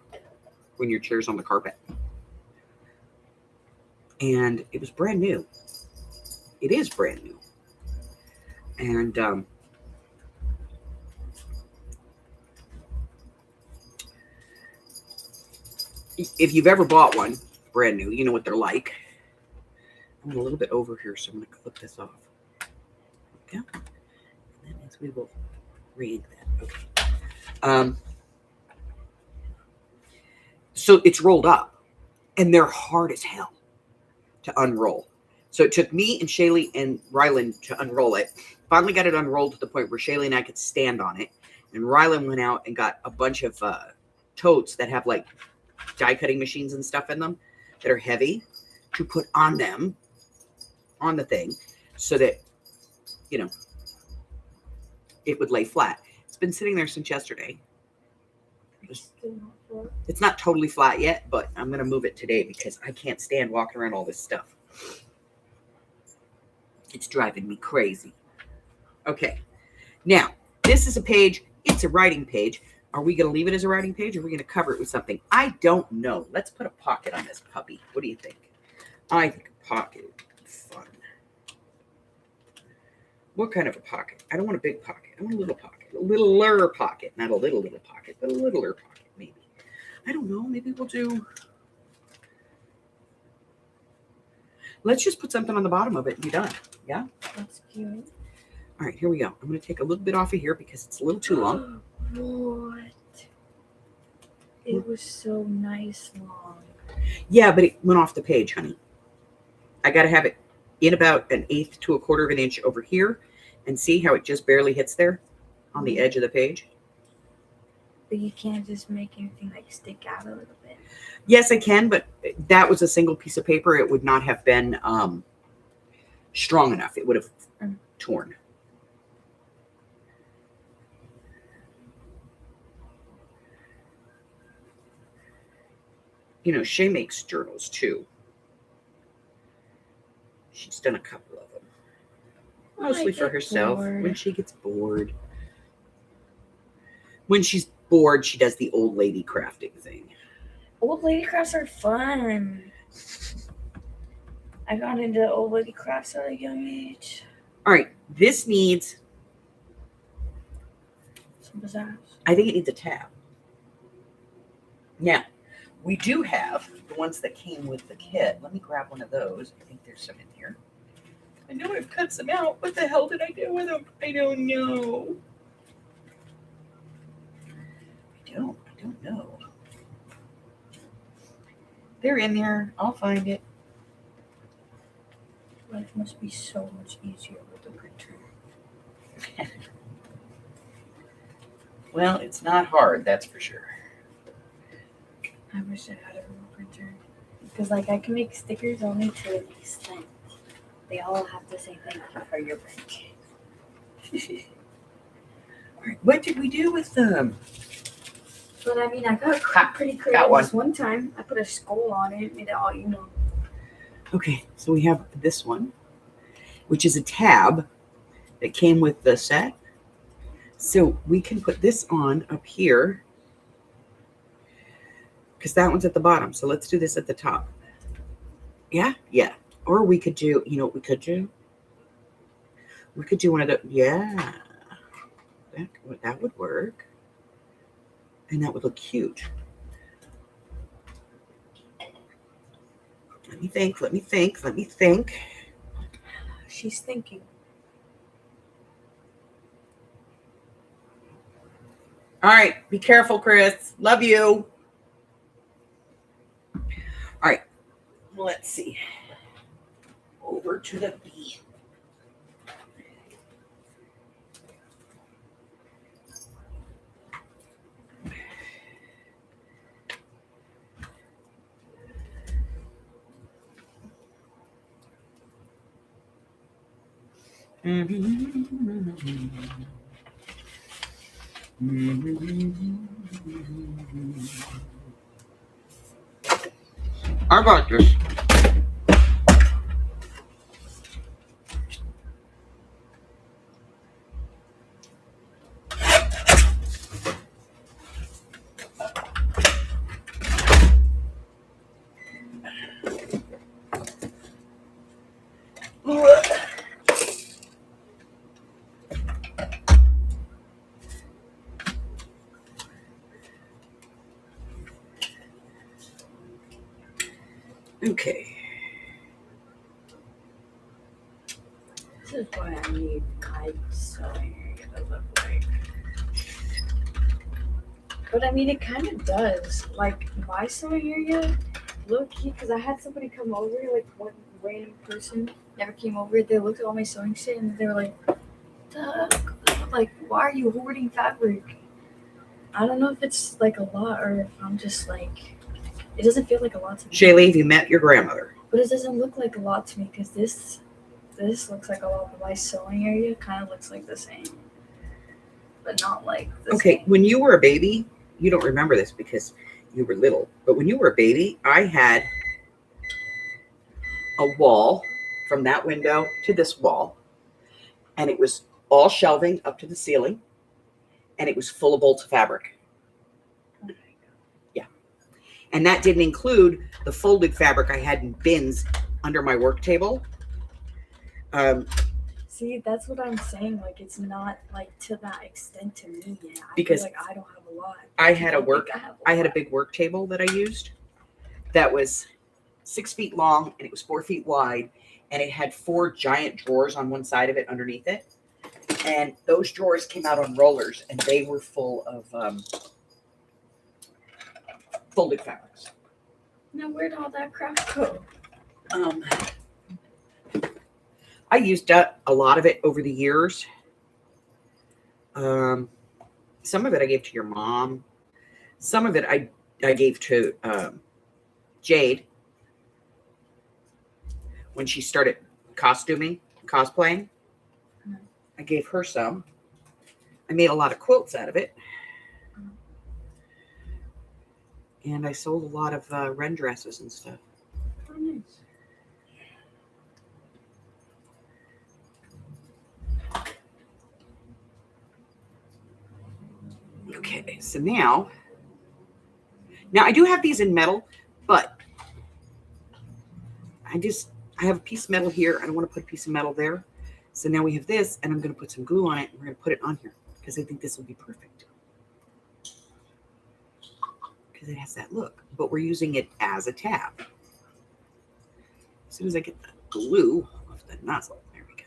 when your chair's on the carpet. And it was brand new. It is brand new. And if you've ever bought one brand new, you know what they're like. I'm a little bit over here, so I'm going to clip this off. Okay. And then we will read that. Okay. So it's rolled up, and they're hard as hell to unroll. So it took me and Shaylee and Rylan to unroll it. Finally got it unrolled to the point where Shaylee and I could stand on it. And Rylan went out and got a bunch of totes that have like die cutting machines and stuff in them that are heavy to put on them, on the thing, so that, it would lay flat. It's been sitting there since yesterday. It's not totally flat yet, but I'm going to move it today because I can't stand walking around all this stuff. It's driving me crazy. Okay. Now, this is a page. It's a writing page. Are we going to leave it as a writing page, or are we going to cover it with something? I don't know. Let's put a pocket on this puppy. What do you think? I think a pocket would be fun. What kind of a pocket? I don't want a big pocket. I want a little pocket. A littler pocket. Not a little pocket, but a littler pocket, maybe. I don't know. Maybe we'll do... Let's just put something on the bottom of it and be done. Yeah? That's cute. All right, here we go. I'm going to take a little bit off of here because it's a little too long. What? It was so nice long. Yeah, but it went off the page, honey. I got to have it in about 1/8 to 1/4 of an inch over here, and see how it just barely hits there on the edge of the page. But you can't just make anything like stick out a little bit. Yes, I can, but that was a single piece of paper. It would not have been strong enough. It would have torn. Shay makes journals too. She's done a couple of them. Mostly for herself when she gets bored. When she's bored, she does the old lady crafting thing. Old lady crafts are fun. I got into old lady crafts at a young age. All right, this needs... Some pizzazz. I think it needs a tab. Now, we do have the ones that came with the kit. Let me grab one of those. I think there's some in here. I know I've cut some out. What the hell did I do with them? I don't know. I don't know. They're in there. I'll find it. Life must be so much easier with the printer. Well, it's not hard, that's for sure. I wish I had a real printer. Because, I can make stickers only to an extent. They all have to say thank you for your print. All right, what did we do with them? But I mean, I got pretty got creative one. this one time. I put a skull on it, made it all, Okay, so we have this one, which is a tab that came with the set. So we can put this on up here because that one's at the bottom. So let's do this at the top. Yeah, yeah. Or we could do, you know what we could do? We could do one of the, yeah. That would work. And that would look cute. Let me think. She's thinking. All right, be careful, Chris. Love you. All right, let's see. Over to the B. How about this? Okay. This is why I need my sewing area to look like. But I mean, it kind of does. Like, my sewing area, low key, because I had somebody come over, like one random person never came over. They looked at all my sewing shit and they were like, "Duh, like, why are you hoarding fabric?" I don't know if it's like a lot or if I'm just like, it doesn't feel like a lot to me. Shaylee, have you met your grandmother? But it doesn't look like a lot to me because this looks like a lot, but my sewing area kind of looks like the same, but not like the Okay, same. when you were a baby, you don't remember this because you were little, but when you were a baby, I had a wall from that window to this wall, and it was all shelving up to the ceiling, and it was full of bolts of fabric. Yeah. And that didn't include the folded fabric I had in bins under my work table. See, that's what I'm saying. Like, it's not like to that extent to me yet. Because feel like I don't have a lot. I had a People work, think I have I had a lot. big work table that I used that was 6 feet long and it was 4 feet wide, and it had 4 giant drawers on one side of it underneath it. And those drawers came out on rollers, and they were full of folded fabrics. Now, where'd all that crap go? I used up a lot of it over the years. Some of it I gave to your mom. Some of it I gave to Jade when she started cosplaying. Mhm. I gave her some. I made a lot of quilts out of it. And I sold a lot of wren dresses and stuff. Oh, nice. Okay, so now I do have these in metal, but I have a piece of metal here. I don't want to put a piece of metal there. So now we have this, and I'm going to put some glue on it, and we're going to put it on here because I think this will be perfect. Because it has that look, but we're using it as a tab. As soon as I get the glue off the nozzle, there we go.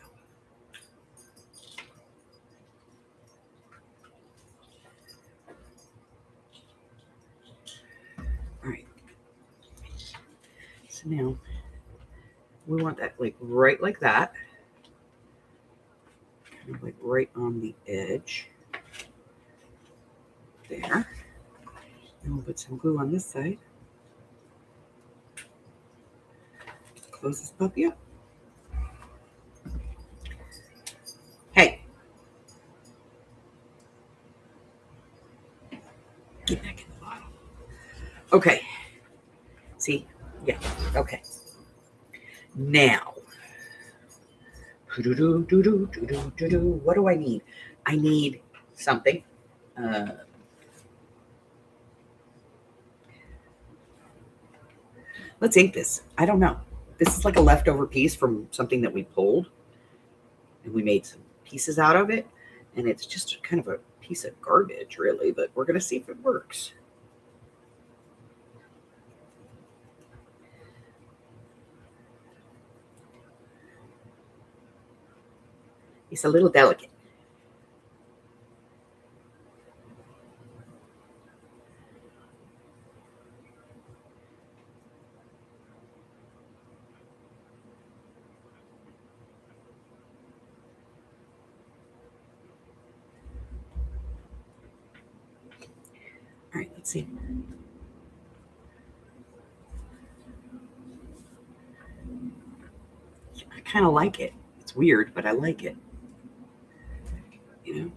All right. So now we want that like right like that. Kind of like right on the edge. There. And we'll put some glue on this side. Close this puppy up. Hey, Get back in the bottle. Okay. See? Yeah. Okay. Now, what do I need? I need something. Let's ink this. I don't know. This is like a leftover piece from something that we pulled, and we made some pieces out of it, and it's just kind of a piece of garbage, really, but we're going to see if it works. It's a little delicate. All right, let's see. I kind of like it. It's weird, but I like it. You know?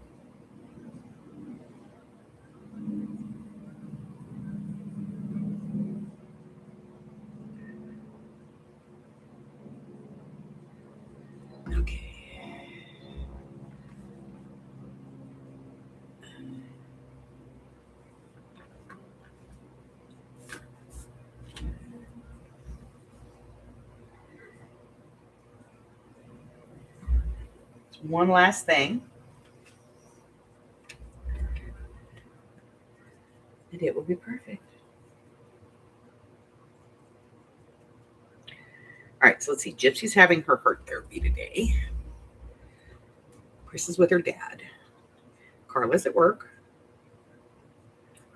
Okay. One last thing. And it will be perfect. All right, so let's see. Gypsy's having her heart therapy today. Chris is with her dad. Carla's at work.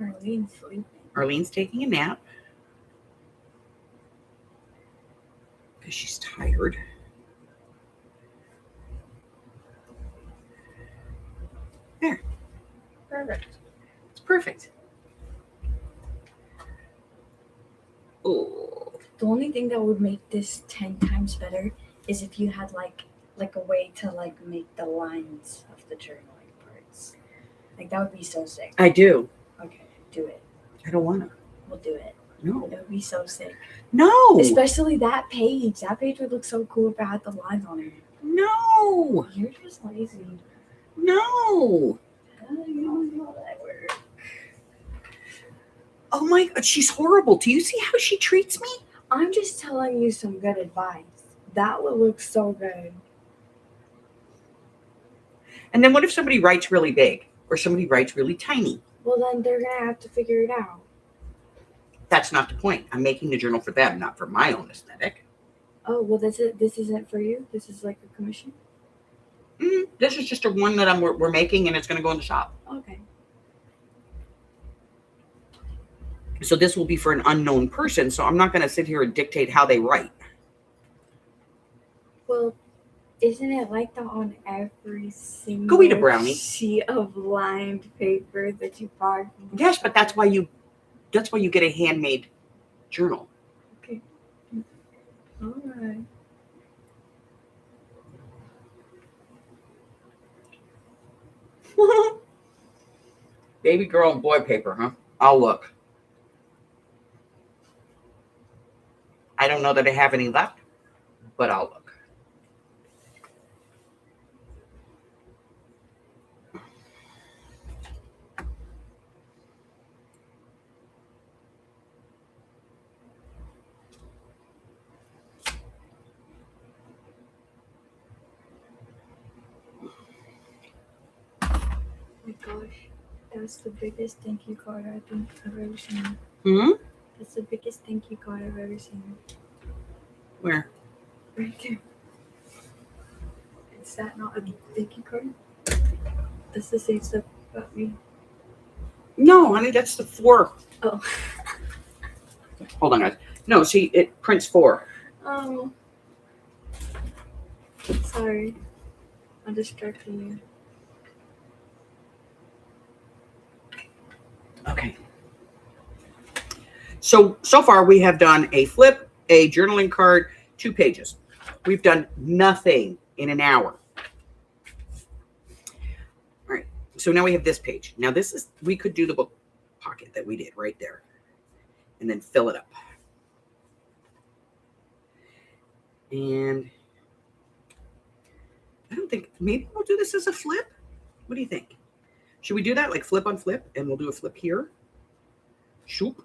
Arlene's sleeping. Arlene's taking a nap because she's tired. There. Perfect. It's perfect. Oh. The only thing that would make this 10 times better is if you had like a way to like make the lines of the journaling parts. Like that would be so sick. I do. Okay, do it. I don't want to. We'll do it. No. It would be so sick. No. Especially that page. That page would look so cool if it had the lines on it. No. You're just lazy. No. You don't know that word. Oh my God, she's horrible. Do you see how she treats me? I'm just telling you some good advice. That would look so good. And then what if somebody writes really big or somebody writes really tiny? Well, then they're going to have to figure it out. That's not the point. I'm making the journal for them, not for my own aesthetic. Oh, well, this isn't for you? This is like a commission? This is just a one that we're making, and it's going to go in the shop. Okay. So this will be for an unknown person, so I'm not going to sit here and dictate how they write. Well, isn't it like that on every single Go eat a brownie. sheet of lined paper that you buy? From the Yes, but shop? that's why you get a handmade journal. Okay. All right. Baby girl and boy paper, huh? I'll look. I don't know that I have any left, but I'll look. Oh my gosh. That's the biggest thank you card I think I've ever seen. That's the biggest thank you card I've ever seen. Where? Right there. Is that not a thank you card? That's the same stuff about me. No, honey, that's the 4. Oh. Hold on, guys. No, see, it prints 4. Oh. Sorry. I'm distracting you. Okay. So far we have done a flip, a journaling card, 2 pages. We've done nothing in an hour. All right. So now we have this page. Now we could do the book pocket that we did right there. And then fill it up. And I don't think, maybe we'll do this as a flip. What do you think? Should we do that? Like flip on flip, and we'll do a flip here? Shoop.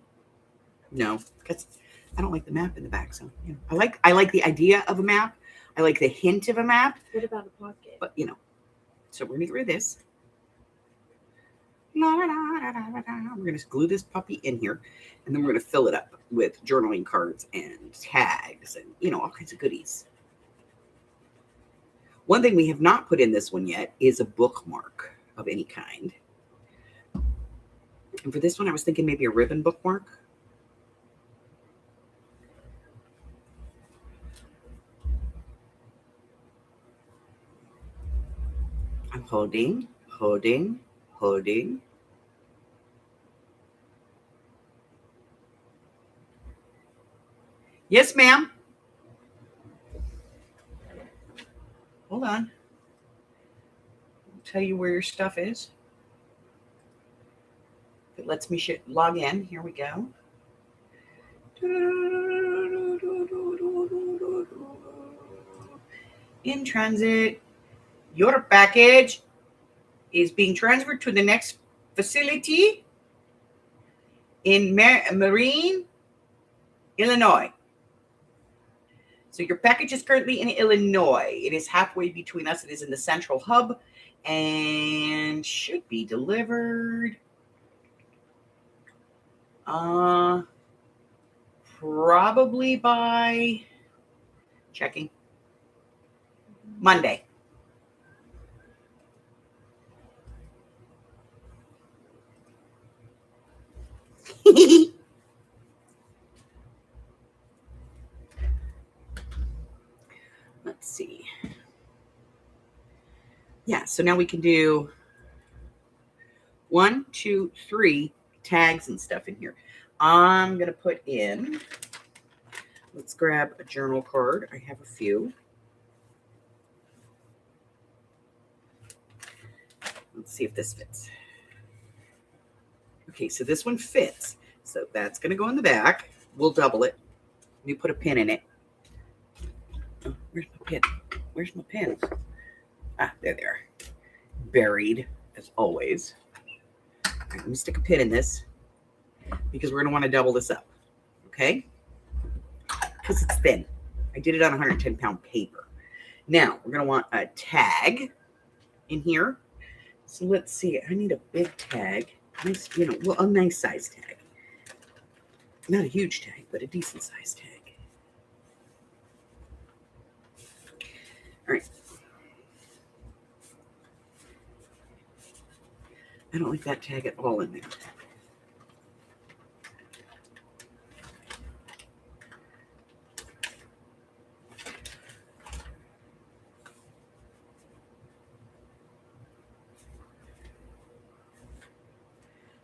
No, because I don't like the map in the back. So, you know, I like the idea of a map. I like the hint of a map. What about a pocket? But, you know, so we're going to get rid of this. We're going to glue this puppy in here, and then we're going to fill it up with journaling cards and tags and, you know, all kinds of goodies. One thing we have not put in this one yet is a bookmark of any kind. And for this one, I was thinking maybe a ribbon bookmark. I'm holding. Yes, ma'am. Hold on. I'll tell you where your stuff is. If it lets me log in. Here we go. In transit. Your package is being transferred to the next facility in Marine, Illinois. So your package is currently in Illinois. It is halfway between us. It is in the central hub and should be delivered probably by checking Monday. Let's see. Yeah, so now we can do 1, 2, 3 tags and stuff in here. I'm going to put in, let's grab a journal card. I have a few. Let's see if this fits. Okay, so this one fits. So that's going to go in the back. We'll double it. Let me put a pin in it. Oh, where's my pin? Where's my pins? Ah, there they are. Buried, as always. All right, let me stick a pin in this because we're going to want to double this up. Okay? Because it's thin. I did it on 110-pound paper. Now, we're going to want a tag in here. So let's see. I need a big tag. Nice, you know, well, a nice size tag. Not a huge tag, but a decent size tag. All right. I don't like that tag at all in there.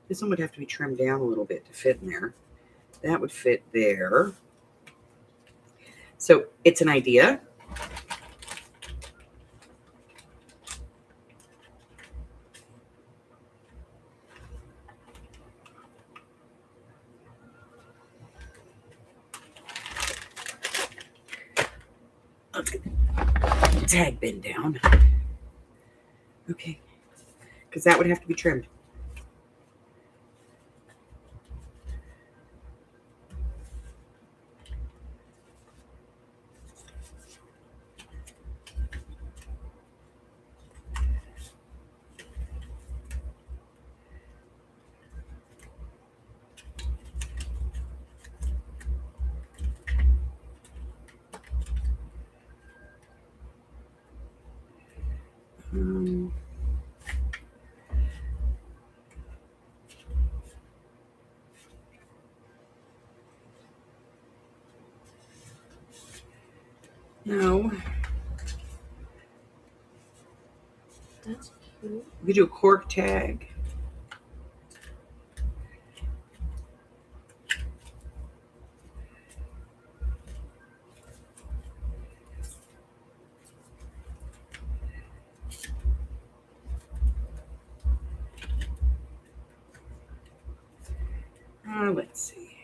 This one would have to be trimmed down a little bit to fit in there. That would fit there. So it's an idea. Let's get the tag bin down. Okay. Because that would have to be trimmed. No. That's cute. We could do a cork tag. Let's see.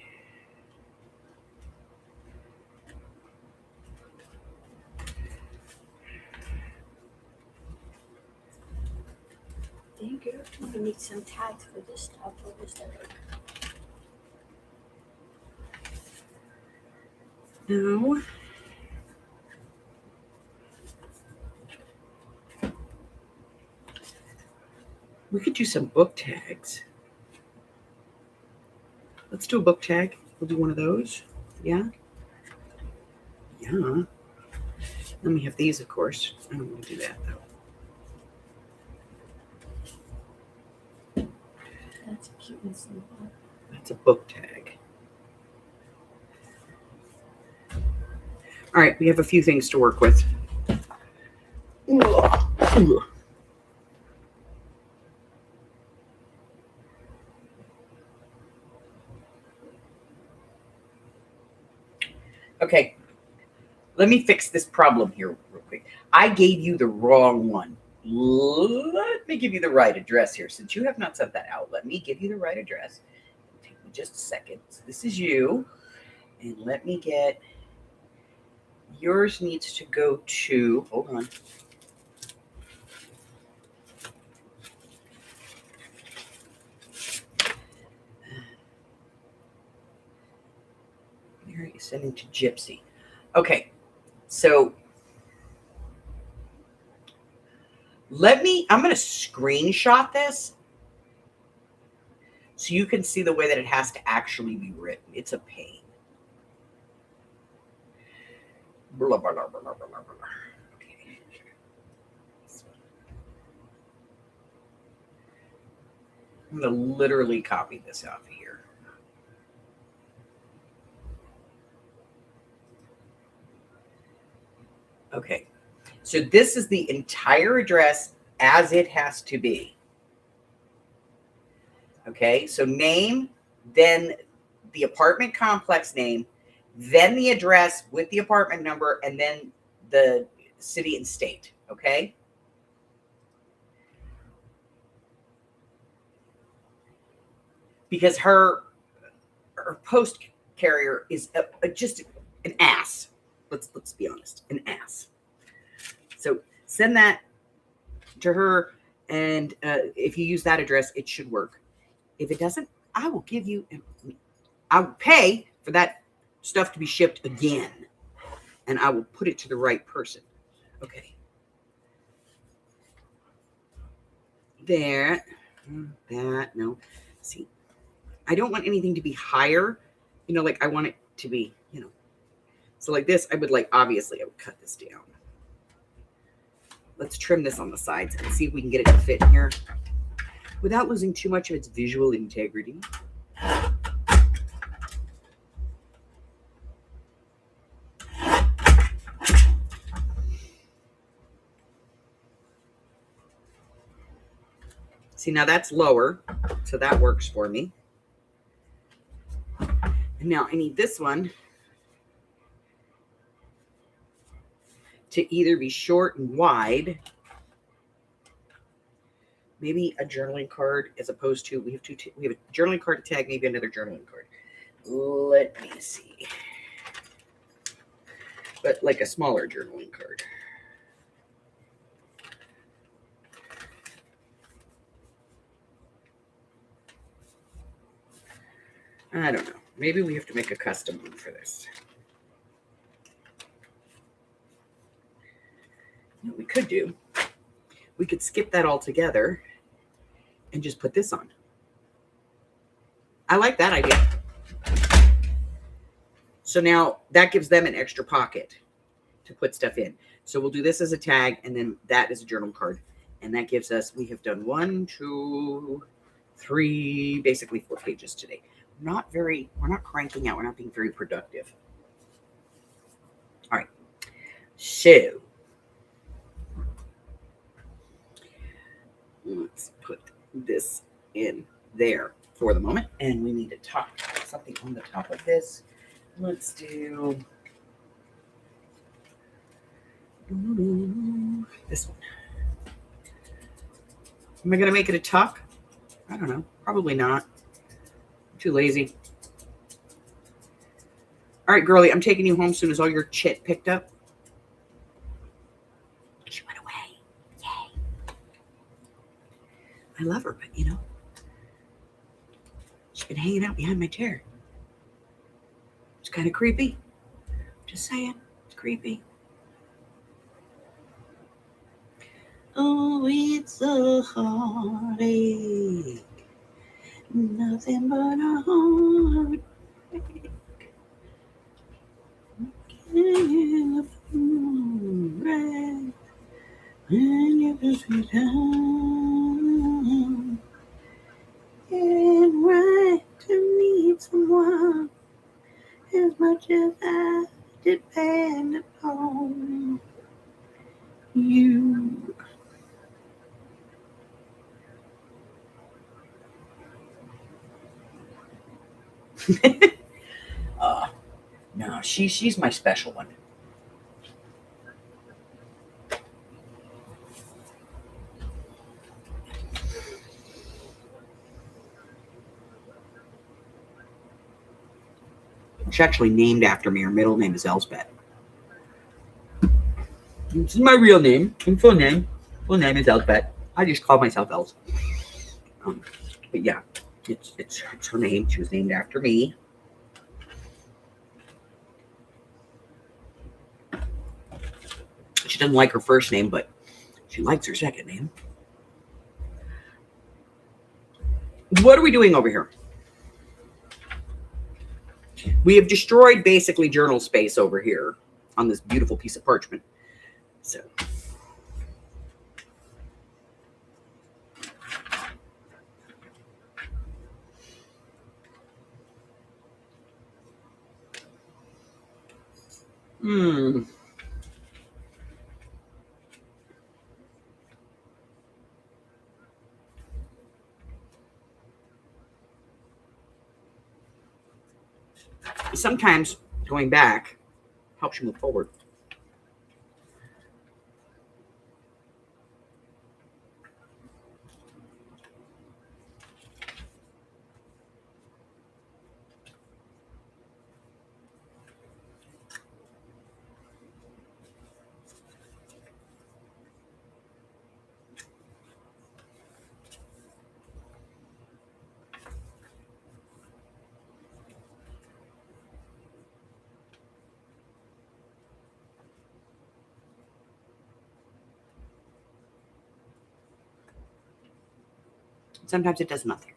Thank you. We need some tags for this stuff. For this stuff. No. We could do some book tags. Let's do a book tag. We'll do one of those. Yeah. Yeah. Then we have these, of course. I don't want to do that, though. That's cute and simple. That's a book tag. All right, we have a few things to work with. Okay, let me fix this problem here real quick. I gave you the wrong one. Let me give you the right address here. Since you have not sent that out, let me give you the right address. Take me just a second. So this is you. And let me get, yours needs to go to, hold on. Here you send it to Gypsy. Okay, so I'm going to screenshot this so you can see the way that it has to actually be written. It's a pain. Blah, blah, blah, blah, blah, blah, blah. Okay. I'm going to literally copy this off of here. Okay, so this is the entire address as it has to be. Okay, so name, then the apartment complex name, then the address with the apartment number, and then the city and state. Okay. Because her post carrier is just an ass. Let's be honest, an ass. So send that to her, and if you use that address, it should work. If it doesn't, I will give you, I will pay for that stuff to be shipped again, and I will put it to the right person. Okay. There, that, no. See, I don't want anything to be higher, like I want it to be, So like this, obviously I would cut this down. Let's trim this on the sides and see if we can get it to fit in here without losing too much of its visual integrity. See, now that's lower, so that works for me. And now I need this one to either be short and wide, maybe a journaling card, as opposed to we have a journaling card to tag, maybe another journaling card. Let me see, but like a smaller journaling card. I don't know. Maybe we have to make a custom one for this. What we could do, we could skip that altogether and just put this on. I like that idea. So now that gives them an extra pocket to put stuff in. So we'll do this as a tag, and then that is a journal card. And that gives us, we have done 1, 2, 3, basically 4 pages today. We're not cranking out. We're not being very productive. All right. So let's put this in there for the moment. And we need to top something on the top of this. Let's do this one. Am I going to make it a tuck? I don't know. Probably not. I'm too lazy. All right, girlie, I'm taking you home soon as all your shit picked up. She went away. Yay. I love her, but she's been hanging out behind my chair. It's kind of creepy. Just saying, it's creepy. Oh, it's a heartache. Nothing but a heartache. Right. And you just be down. And right to need someone as much as I depend upon you. No, she's my special one. She's actually named after me. Her middle name is Elsbeth. This is my real name. My full name. Full name is Elsbeth. I just call myself Els. But yeah, it's her name. She was named after me. She doesn't like her first name, but she likes her second name. What are we doing over here? We have destroyed basically journal space over here on this beautiful piece of parchment. So. Sometimes going back helps you move forward. Sometimes it does nothing.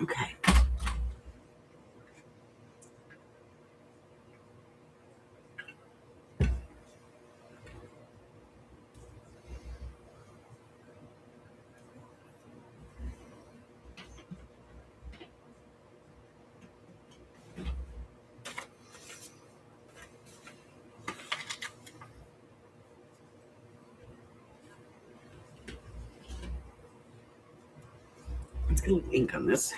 Okay. Let's get a little ink on this.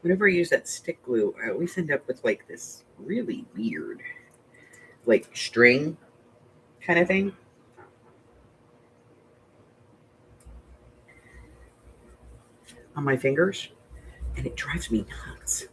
whenever I use that stick glue, I always end up with like this really weird, like string kind of thing. On my fingers, and it drives me nuts.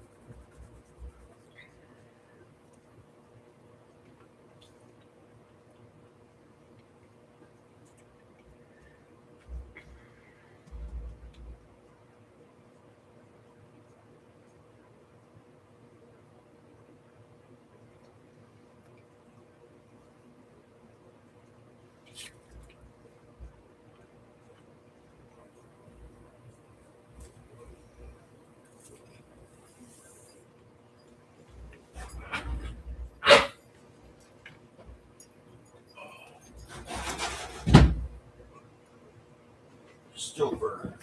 Still burning.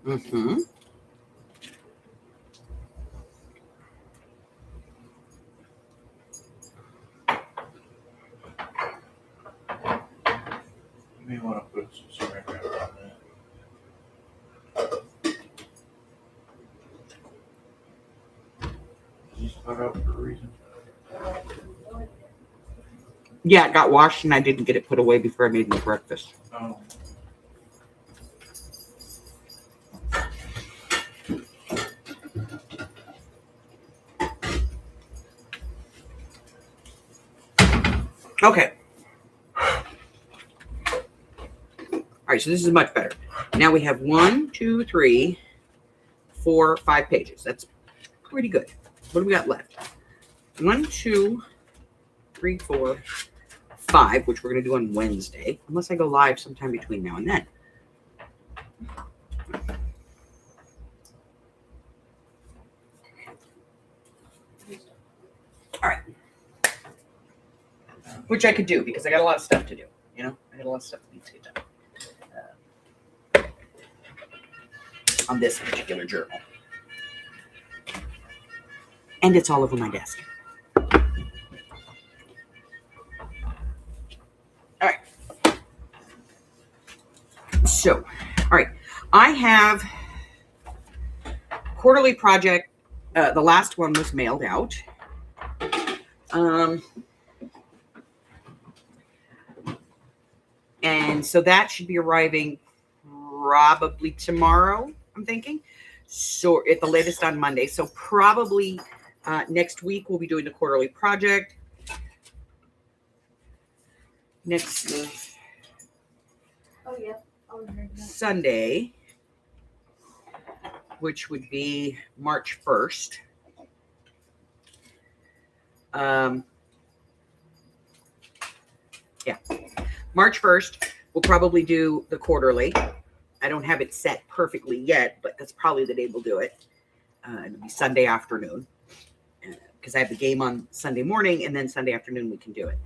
Mm-hmm. You may want to put some saran wrap on that. These cut out for a reason. Yeah, it got washed and I didn't get it put away before I made my breakfast. Oh. Okay. All right, so this is much better. Now we have 1, 2, 3, 4, 5 pages. That's pretty good. What do we got left? 1, 2, 3, 4, 5, which we're going to do on Wednesday, unless I go live sometime between now and then. All right. Which I could do because I got a lot of stuff to do. You know, I got a lot of stuff that needs to get done on this particular journal. And it's all over my desk. All right. So, all right. I have quarterly project. The last one was mailed out. And so that should be arriving probably tomorrow, I'm thinking. So at the latest on Monday. So probably next week we'll be doing the quarterly project. Next Oh yeah. I was hearing that. Sunday, which would be March 1st. Yeah, March 1st, we'll probably do the quarterly. I don't have it set perfectly yet, but that's probably the day we'll do it. It'll be Sunday afternoon because I have the game on Sunday morning, and then Sunday afternoon we can do it.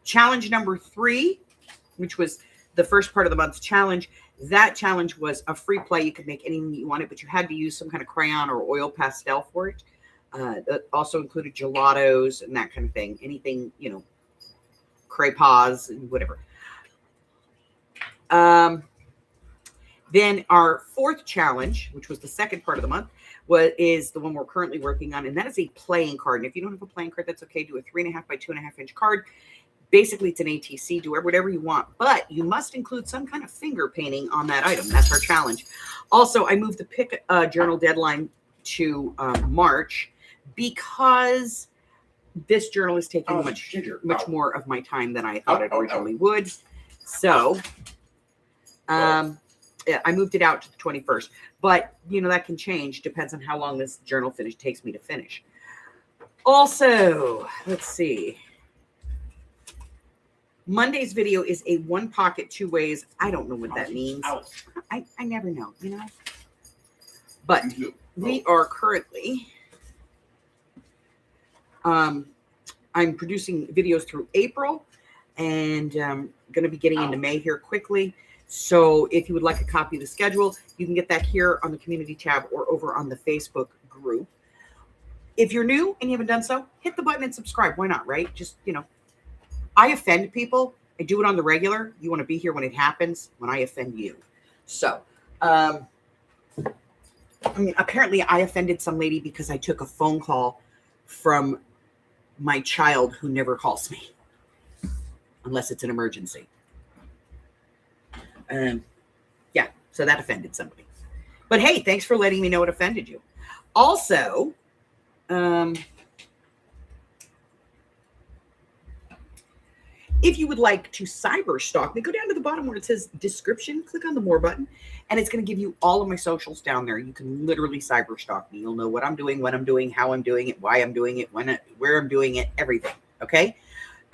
Challenge number 3, which was the first part of the month's challenge. That challenge was a free play. You could make anything you wanted, but you had to use some kind of crayon or oil pastel for it. That also included gelatos and that kind of thing. Anything, you know, crayons and whatever. Then our 4th challenge, which was the second part of the month, is the one we're currently working on, and that is a playing card. And if you don't have a playing card, that's okay. Do a 3.5 by 2.5 inch card. Basically, it's an ATC. Do whatever you want, but you must include some kind of finger painting on that item. That's our challenge. Also, I moved the pick journal deadline to March because this journal is taking much more of my time than I thought it originally would. So, yeah, I moved it out to the 21st. But, you know, that can change. Depends on how long this journal takes me to finish. Also, let's see. Monday's video is a 1 pocket 2 ways. I don't know what that means. I never know, you know. But we are currently... I'm producing videos through April and going to be getting into May here quickly. So if you would like a copy of the schedule, you can get that here on the community tab or over on the Facebook group. If you're new and you haven't done so, hit the button and subscribe. Why not, right? Just, you know, I offend people. I do it on the regular. You want to be here when it happens, when I offend you. So, I mean, apparently I offended some lady because I took a phone call from my child who never calls me unless it's an emergency. Yeah, so that offended somebody. But hey, thanks for letting me know it offended you. Also, if you would like to cyber stalk me, go down to the bottom where it says description, click on the more button, and it's going to give you all of my socials down there. You can literally cyber stalk me. You'll know what I'm doing, when I'm doing, how I'm doing it, why I'm doing it, where I'm doing it, everything. Okay.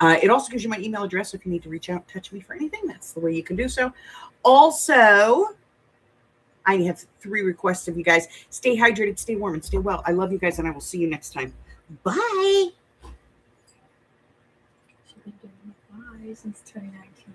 It also gives you my email address if you need to reach out, touch me for anything. That's the way you can do so. Also, I have 3 requests of you guys. Stay hydrated, stay warm, and stay well. I love you guys, and I will see you next time. Bye. She's been doing it since 2019.